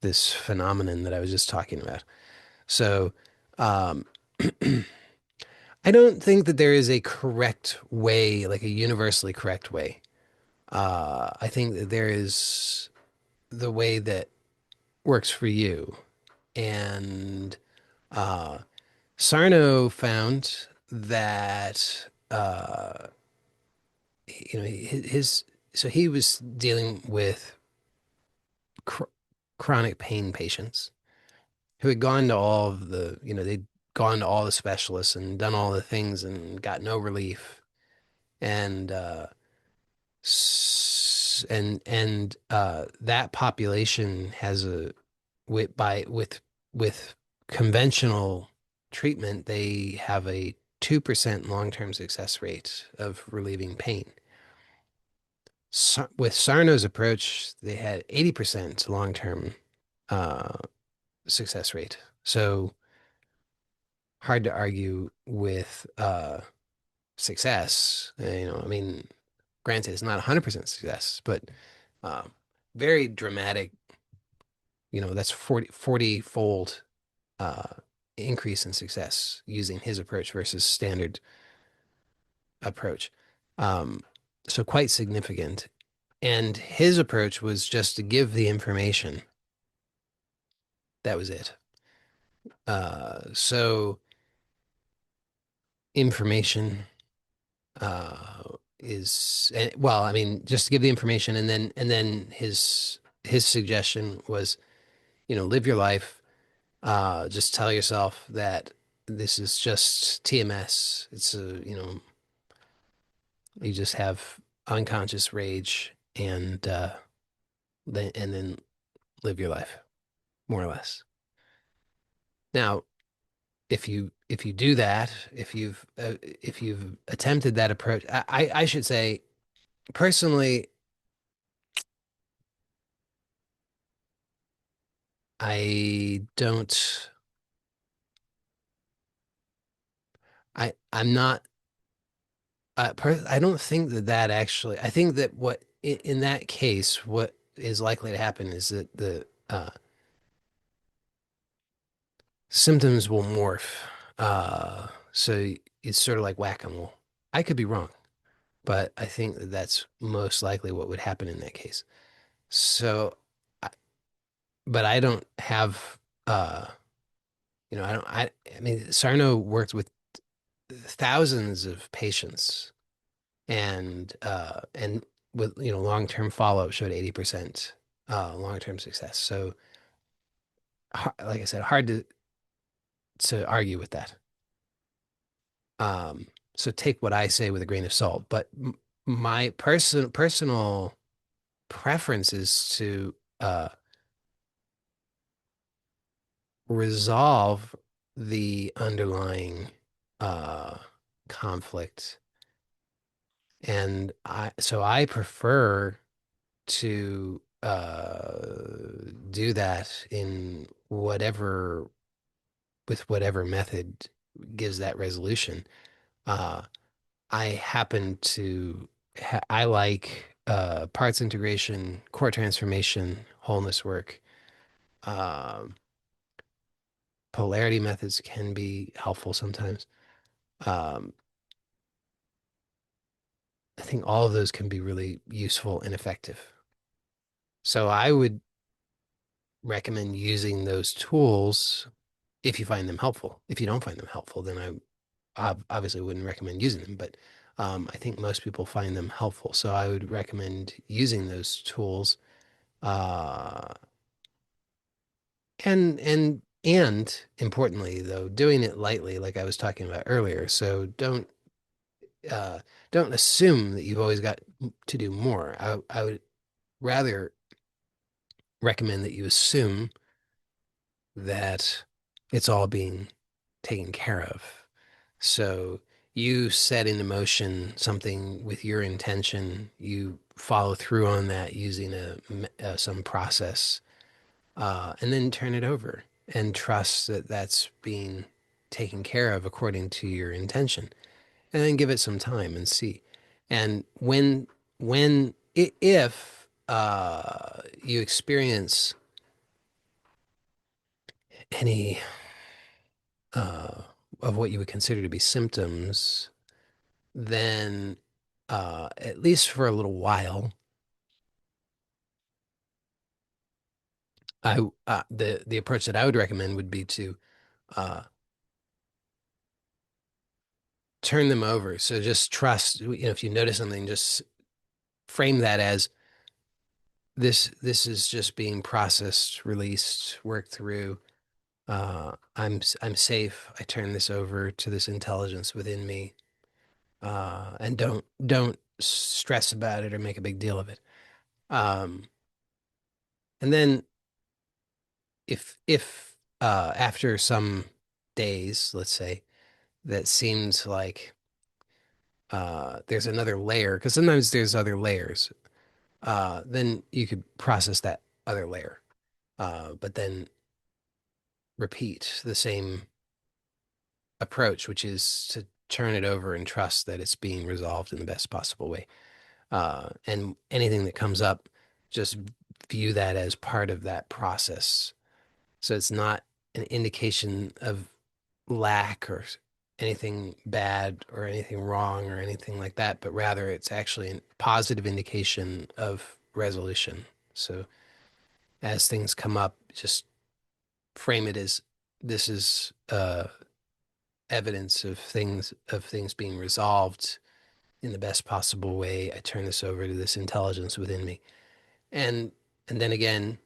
this phenomenon that I was just talking about. So, um, I don't think that there is a correct way, like a universally correct way. I think that there is the way that works for you. And uh, Sarno found that, his, so he was dealing with chr chronic pain patients who had gone to all of the, they'd gone to all the specialists and done all the things and got no relief. And that population has a with by with conventional treatment, they have a 2% long-term success rate of relieving pain. With Sarno's approach, they had 80% long-term uh, success rate. So hard to argue with success. I mean, granted, it's not 100% success, but uh, very dramatic. That's 40-fold uh, increase in success using his approach versus standard approach. Um, so quite significant. And his approach was just to give the information. That was it. So information uh, well, I mean, just to give the information, and then his suggestion was, live your life. Just tell yourself that this is just TMS. It's you just have unconscious rage, and then live your life, more or less. Now, if you do that, if you've attempted that approach, I should say personally, I don't. I'm not. I don't think that actually. I think that what in that case, what is likely to happen is that the symptoms will morph. So it's sort of like whack-a-mole. I could be wrong, but I think that that's most likely what would happen in that case. So, but I don't have, uh, I don't, I mean, Sarno worked with thousands of patients and with, long-term follow-up showed 80% long-term success. So, like I said, hard to argue with that. Um, so take what I say with a grain of salt, but my personal preference is to resolve the underlying uh, conflict. And I prefer to do that in with whatever method gives that resolution. Uh, I happen to, I like parts integration, core transformation, wholeness work. Um, Polarity methods can be helpful sometimes. Um, I think all of those can be really useful and effective. So I would recommend using those tools if you find them helpful. If you don't find them helpful, then I obviously wouldn't recommend using them, but I think most people find them helpful. So I would recommend using those tools, uh, and importantly, though, doing it lightly, like I was talking about earlier. So uh, don't assume that you've always got to do more. I would rather recommend that you assume that it's all being taken care of. So you set into motion something with your intention, you follow through on that using some process, and then turn it over and trust that that's being taken care of according to your intention, and then give it some time and see. And if you experience any uh, of what you would consider to be symptoms, then at least for a little while, I the approach that I would recommend would be to uh, turn them over. So just trust, if you notice something, just frame that as this is just being processed, released, worked through. I'm safe. I turn this over to this intelligence within me, and don't stress about it or make a big deal of it. Um, and then if after some days, let's say, that seems like there's another layer, because sometimes there's other layers, then you could process that other layer, but then repeat the same approach, which is to turn it over and trust that it's being resolved in the best possible way. And anything that comes up, just view that as part of that process. So it's not an indication of lack or anything bad or anything wrong or anything like that, but rather it's actually a positive indication of resolution. So as things come up, just frame it as this is evidence of things being resolved in the best possible way. I turn this over to this intelligence within me. And and then again,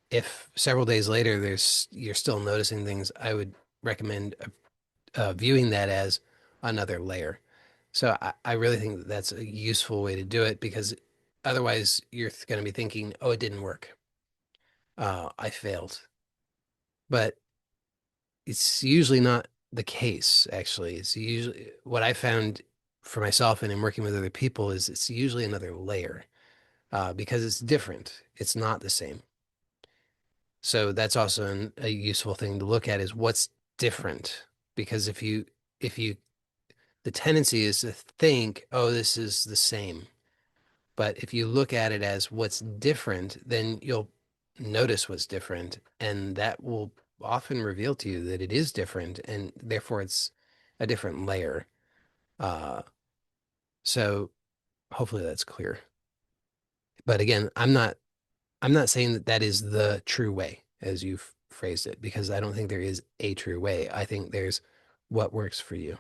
if several days later you're still noticing things, I would recommend viewing that as another layer. So I really think that that's a useful way to do it, because otherwise you're going to be thinking, oh, it didn't work. I failed. But it's usually not the case, actually. It's usually what I found for myself and in working with other people is it's usually another layer, because it's different. It's not the same. So that's also a useful thing to look at is what's different. Because if you the tendency is to think, oh, this is the same. But if you look at it as what's different, then you'll notice what's different. And that will often reveal to you that it is different. And therefore, it's a different layer. Uh, so hopefully that's clear. But again, I'm not saying that that is the true way, as you've phrased it, because I don't think there is a true way. I think there's what works for you.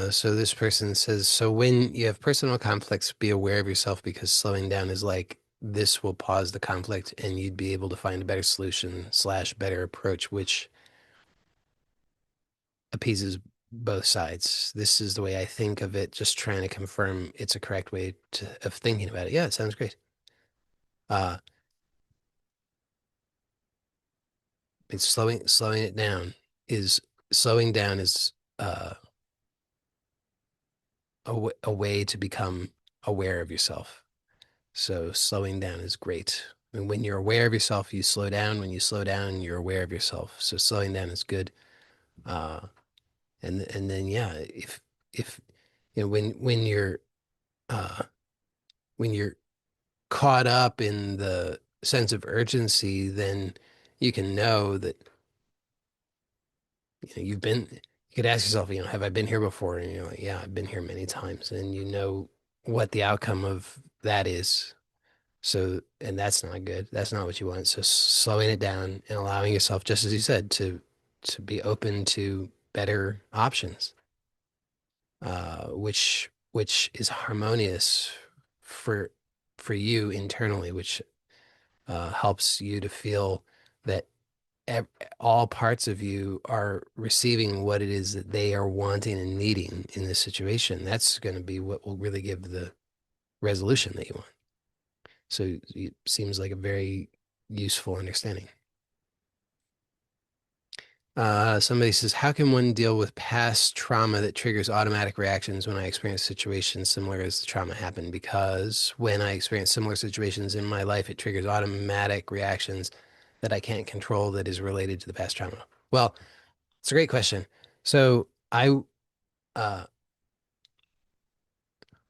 So this person says, so when you have personal conflicts, be aware of yourself because slowing down is like this will pause the conflict and you'd be able to find a better solution slash better approach, which appeases both sides. This is the way I think of it, just trying to confirm it's a correct way of thinking about it. Yeah, it sounds great. Uh, it's slowing it down is slowing down is a way to become aware of yourself. So slowing down is great. And when you're aware of yourself, you slow down. When you slow down, you're aware of yourself. So slowing down is good. Uh, and then yeah, if you know uh, when you're caught up in the sense of urgency, then you can know that you could ask yourself, have I been here before? And you're like, yeah, I've been here many times, and you know what the outcome of that is. So, and that's not good. That's not what you want. So slowing it down and allowing yourself, just as you said, to be open to better options, which is harmonious for for you internally, which helps you to feel that ev all parts of you are receiving what it is that they are wanting and needing in this situation. That's going to be what will really give the resolution that you want. So it seems like a very useful understanding. Somebody says, how can one deal with past trauma that triggers automatic reactions when I experience situations similar as the trauma happened? Because when I experience similar situations in my life, it triggers automatic reactions that I can't control that is related to the past trauma. Well, it's a great question. So uh,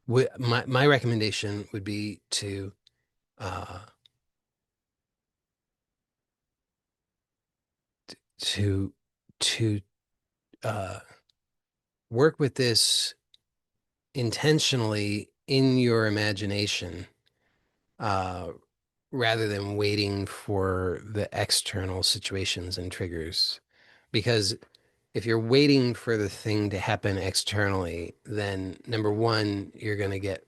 my recommendation would be uh, to to uh, work with this intentionally in your imagination, uh, rather than waiting for the external situations and triggers. Because if you're waiting for the thing to happen externally, then number one, you're going to get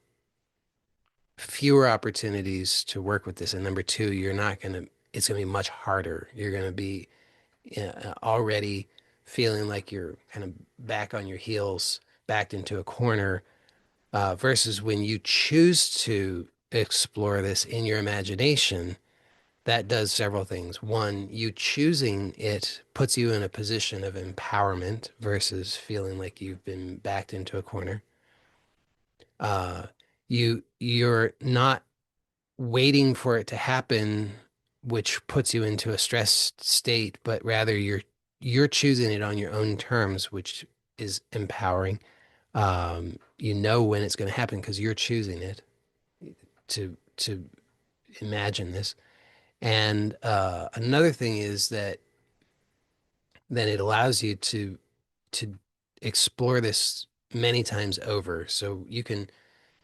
fewer opportunities to work with this. And number two, it's going to be much harder. You're going to be already feeling like you're kind of back on your heels, backed into a corner, versus when you choose to explore this in your imagination, that does several things. One, you choosing it puts you in a position of empowerment versus feeling like you've been backed into a corner. Uh, you're not waiting for it to happen, which puts you into a stressed state, but rather you're choosing it on your own terms, which is empowering. You know when it's going to happen because you're choosing it to imagine this. And another thing is that then it allows you to explore this many times over. So you can,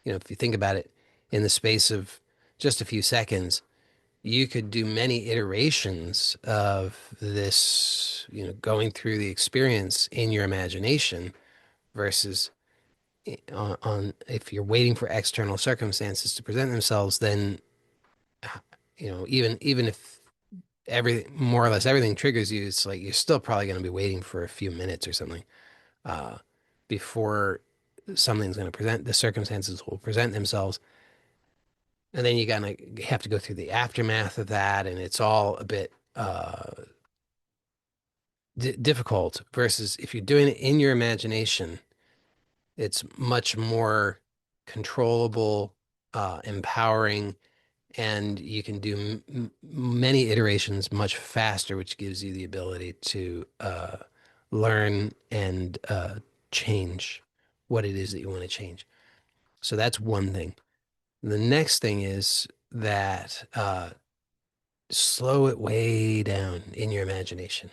if you think about it in the space of just a few seconds, you could do many iterations of this, going through the experience in your imagination versus on if you're waiting for external circumstances to present themselves, then even if every more or less everything triggers you, it's like you're still probably going to be waiting for a few minutes or something uh, before something's going to present. The circumstances will present themselves, and then you gotta have to go through the aftermath of that, and it's all a bit difficult. Versus if you're doing it in your imagination, It's much more controllable, empowering, and you can do many iterations much faster, which gives you the ability to learn and change what it is that you want to change. So that's one thing. The next thing is that slow it way down in your imagination.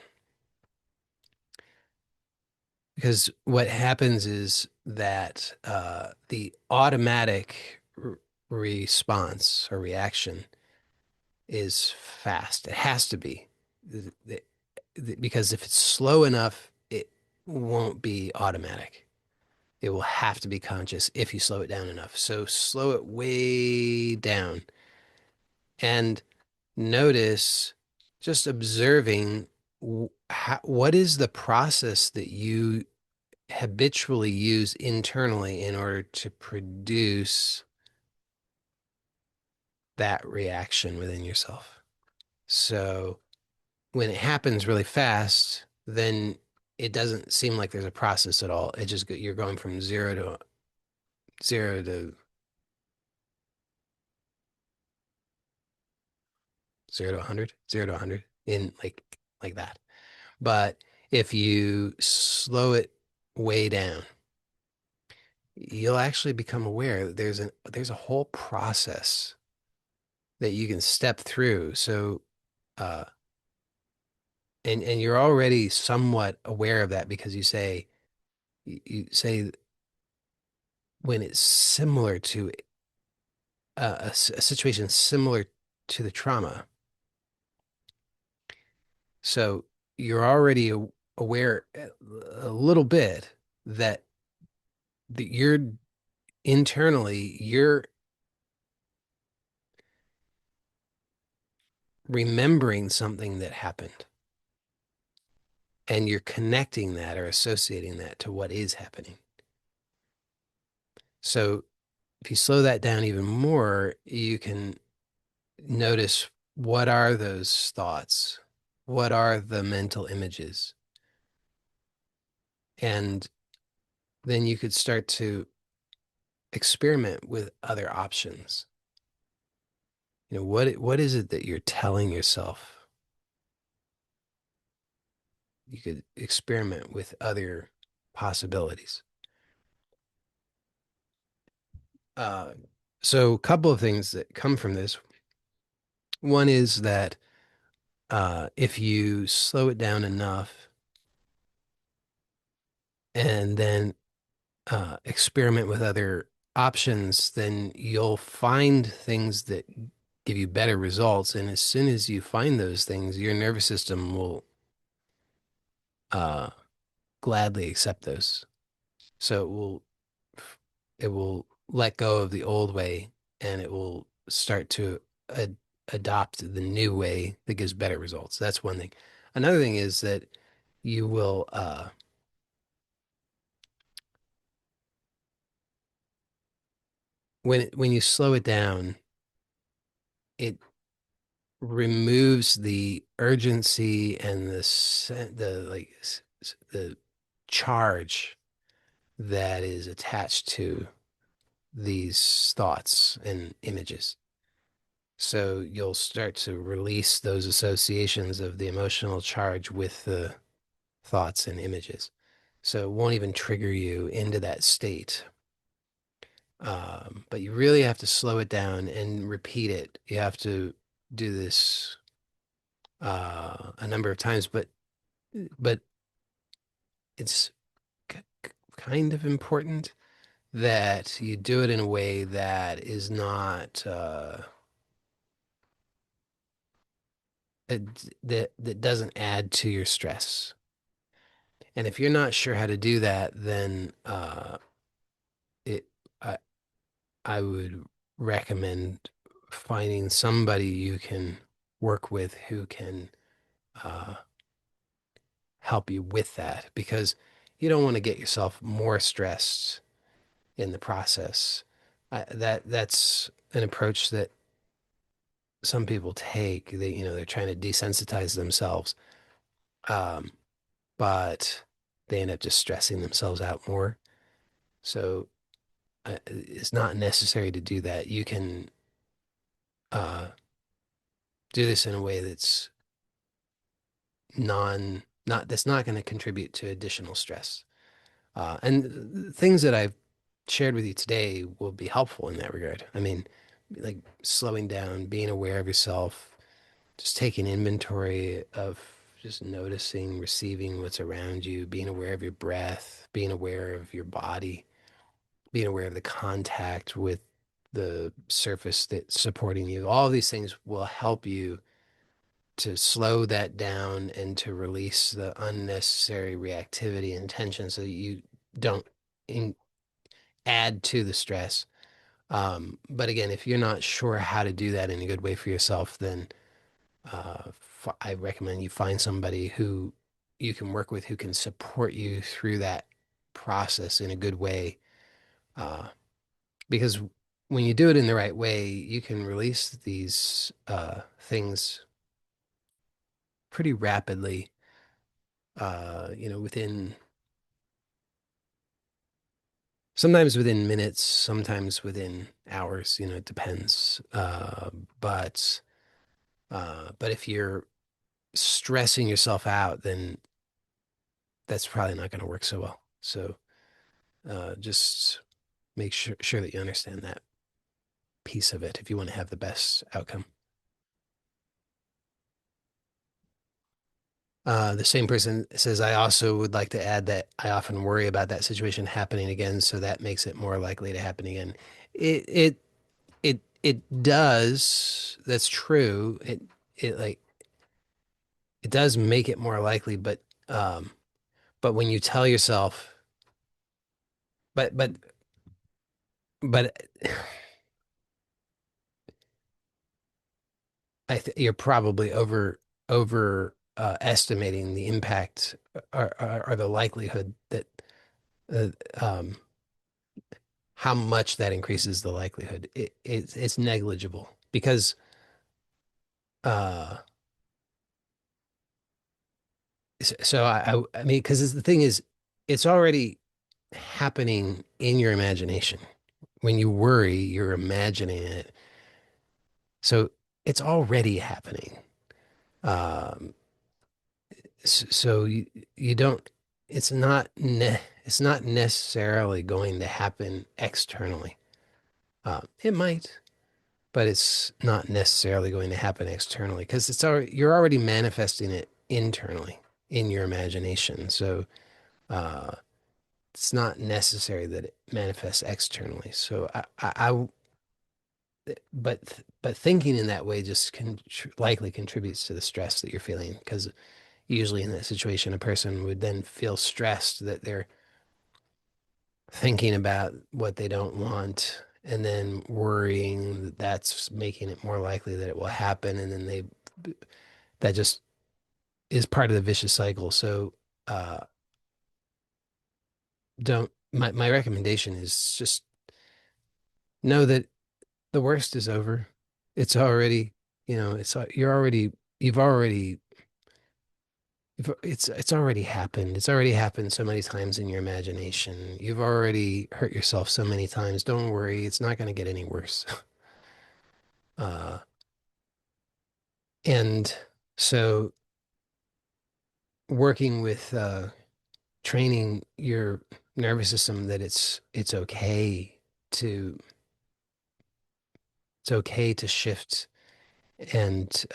Because what happens is that the automatic response or reaction is fast. It has to be. Because if it's slow enough, it won't be automatic. It will have to be conscious if you slow it down enough. So slow it way down and notice, just observing what is the process that you habitually use internally in order to produce that reaction within yourself. So when it happens really fast, then it doesn't seem like there's a process at all. It just you're going from zero to zero to 100, 0 to 100 in like that. But if you slow it way down, you'll actually become aware that there's a whole process that you can step through. So uh and you're already somewhat aware of that because you say when it's similar to a situation similar to the trauma. So you're already aware a little bit that you're internally you're remembering something that happened and you're connecting that or associating that to what is happening. So if you slow that down even more, you can notice, what are those thoughts? What are the mental images? And then you could start to experiment with other options. What is it that you're telling yourself? You could experiment with other possibilities. Uh, so a couple of things that come from this. One is that if you slow it down enough and then experiment with other options, then you'll find things that give you better results. And as soon as you find those things, your nervous system will uh, gladly accept those. So it will let go of the old way and it will start to ad adopt the new way that gives better results. That's one thing. Another thing is that you will when you slow it down, it removes the urgency and the charge that is attached to these thoughts and images. So you'll start to release those associations of the emotional charge with the thoughts and images. So it won't even trigger you into that state. But you really have to slow it down and repeat it. You have to do this a number of times, but it's kind of important that you do it in a way that is not that doesn't add to your stress. And if you're not sure how to do that, then it I, I would recommend finding somebody you can work with who can uh, help you with that because you don't want to get yourself more stressed in the process. That's an approach that some people take. They're trying to desensitize themselves, um, but they end up just stressing themselves out more. So it's not necessary to do that. You can uh, do this in a way that's not that's not going to contribute to additional stress. And things that I've shared with you today will be helpful in that regard. I mean, like slowing down, being aware of yourself, just taking inventory of just noticing, receiving what's around you, being aware of your breath, being aware of your body, being aware of the contact with the surface that's supporting you. All of these things will help you to slow that down and to release the unnecessary reactivity and tension so that you don't in, add to the stress. But again, if you're not sure how to do that in a good way for yourself, then I recommend you find somebody who you can work with who can support you through that process in a good way. Uh, because when you do it in the right way, you can release these things pretty rapidly, within sometimes within minutes, sometimes within hours, it depends. But if you're stressing yourself out, then that's probably not going to work so well. So just make sure that you understand that piece of it if you want to have the best outcome. The same person says, I also would like to add that I often worry about that situation happening again, so that makes it more likely to happen again. It it does. That's true. It it does make it more likely, but when you tell yourself, but but but you're probably estimating the impact or the likelihood that uh, um, how much that increases the likelihood. It's negligible because uh, so I mean because the thing is it's already happening in your imagination. When you worry, you're imagining it. So it's already happening. Um, so you don't, it's not necessarily going to happen externally. It might, but it's not necessarily going to happen externally because you're already manifesting it internally in your imagination. So uh, it's not necessary that it manifests externally. So but thinking in that way just likely contributes to the stress that you're feeling because usually in that situation, a person would then feel stressed that they're thinking about what they don't want and then worrying that that's making it more likely that it will happen. And then that just is part of the vicious cycle. So, uh, my recommendation is just know that the worst is over. It's already, you've already it's already happened. It's already happened so many times in your imagination. You've already hurt yourself so many times. Don't worry, it's not going to get any worse. Uh, and so working with training your nervous system that to it's okay to shift and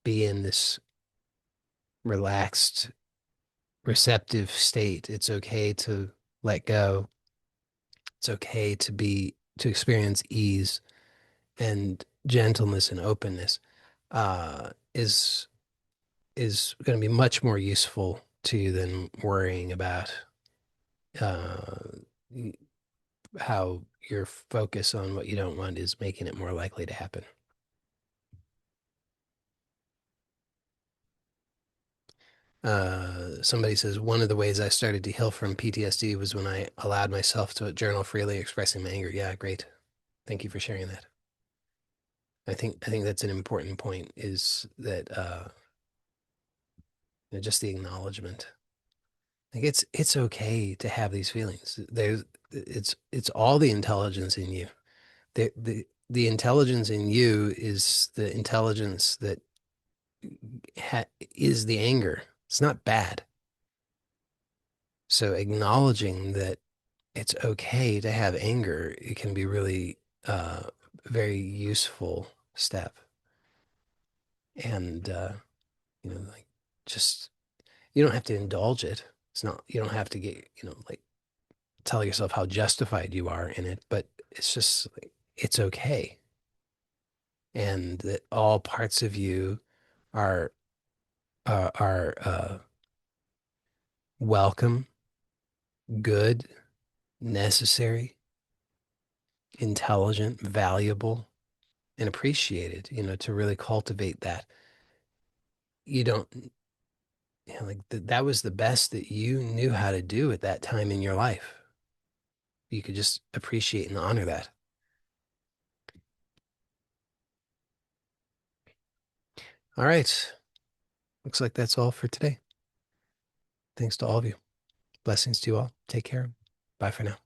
be in this relaxed, receptive state. It's okay to let go. It's okay to experience ease and gentleness and openness is going to be much more useful to you than worrying about uh, how your focus on what you don't want is making it more likely to happen. Somebody says one of the ways I started to heal from PTSD was when I allowed myself to journal freely, expressing my anger. Yeah, great. Thank you for sharing that. I think that's an important point is that just the acknowledgement. Like it's okay to have these feelings. It's all the intelligence in you. The intelligence in you is the intelligence that is the anger. It's not bad. So acknowledging that it's okay to have anger, it can be really very useful step. And like just you don't have to indulge it. It's not you don't have to get, like tell yourself how justified you are in it, but it's just like it's okay. And that all parts of you are are welcome, good, necessary, intelligent, valuable, and appreciated, to really cultivate that. You don't, like that was the best that you knew how to do at that time in your life. You could just appreciate and honor that. All right. Looks like that's all for today. Thanks to all of you. Blessings to you all. Take care. Bye for now.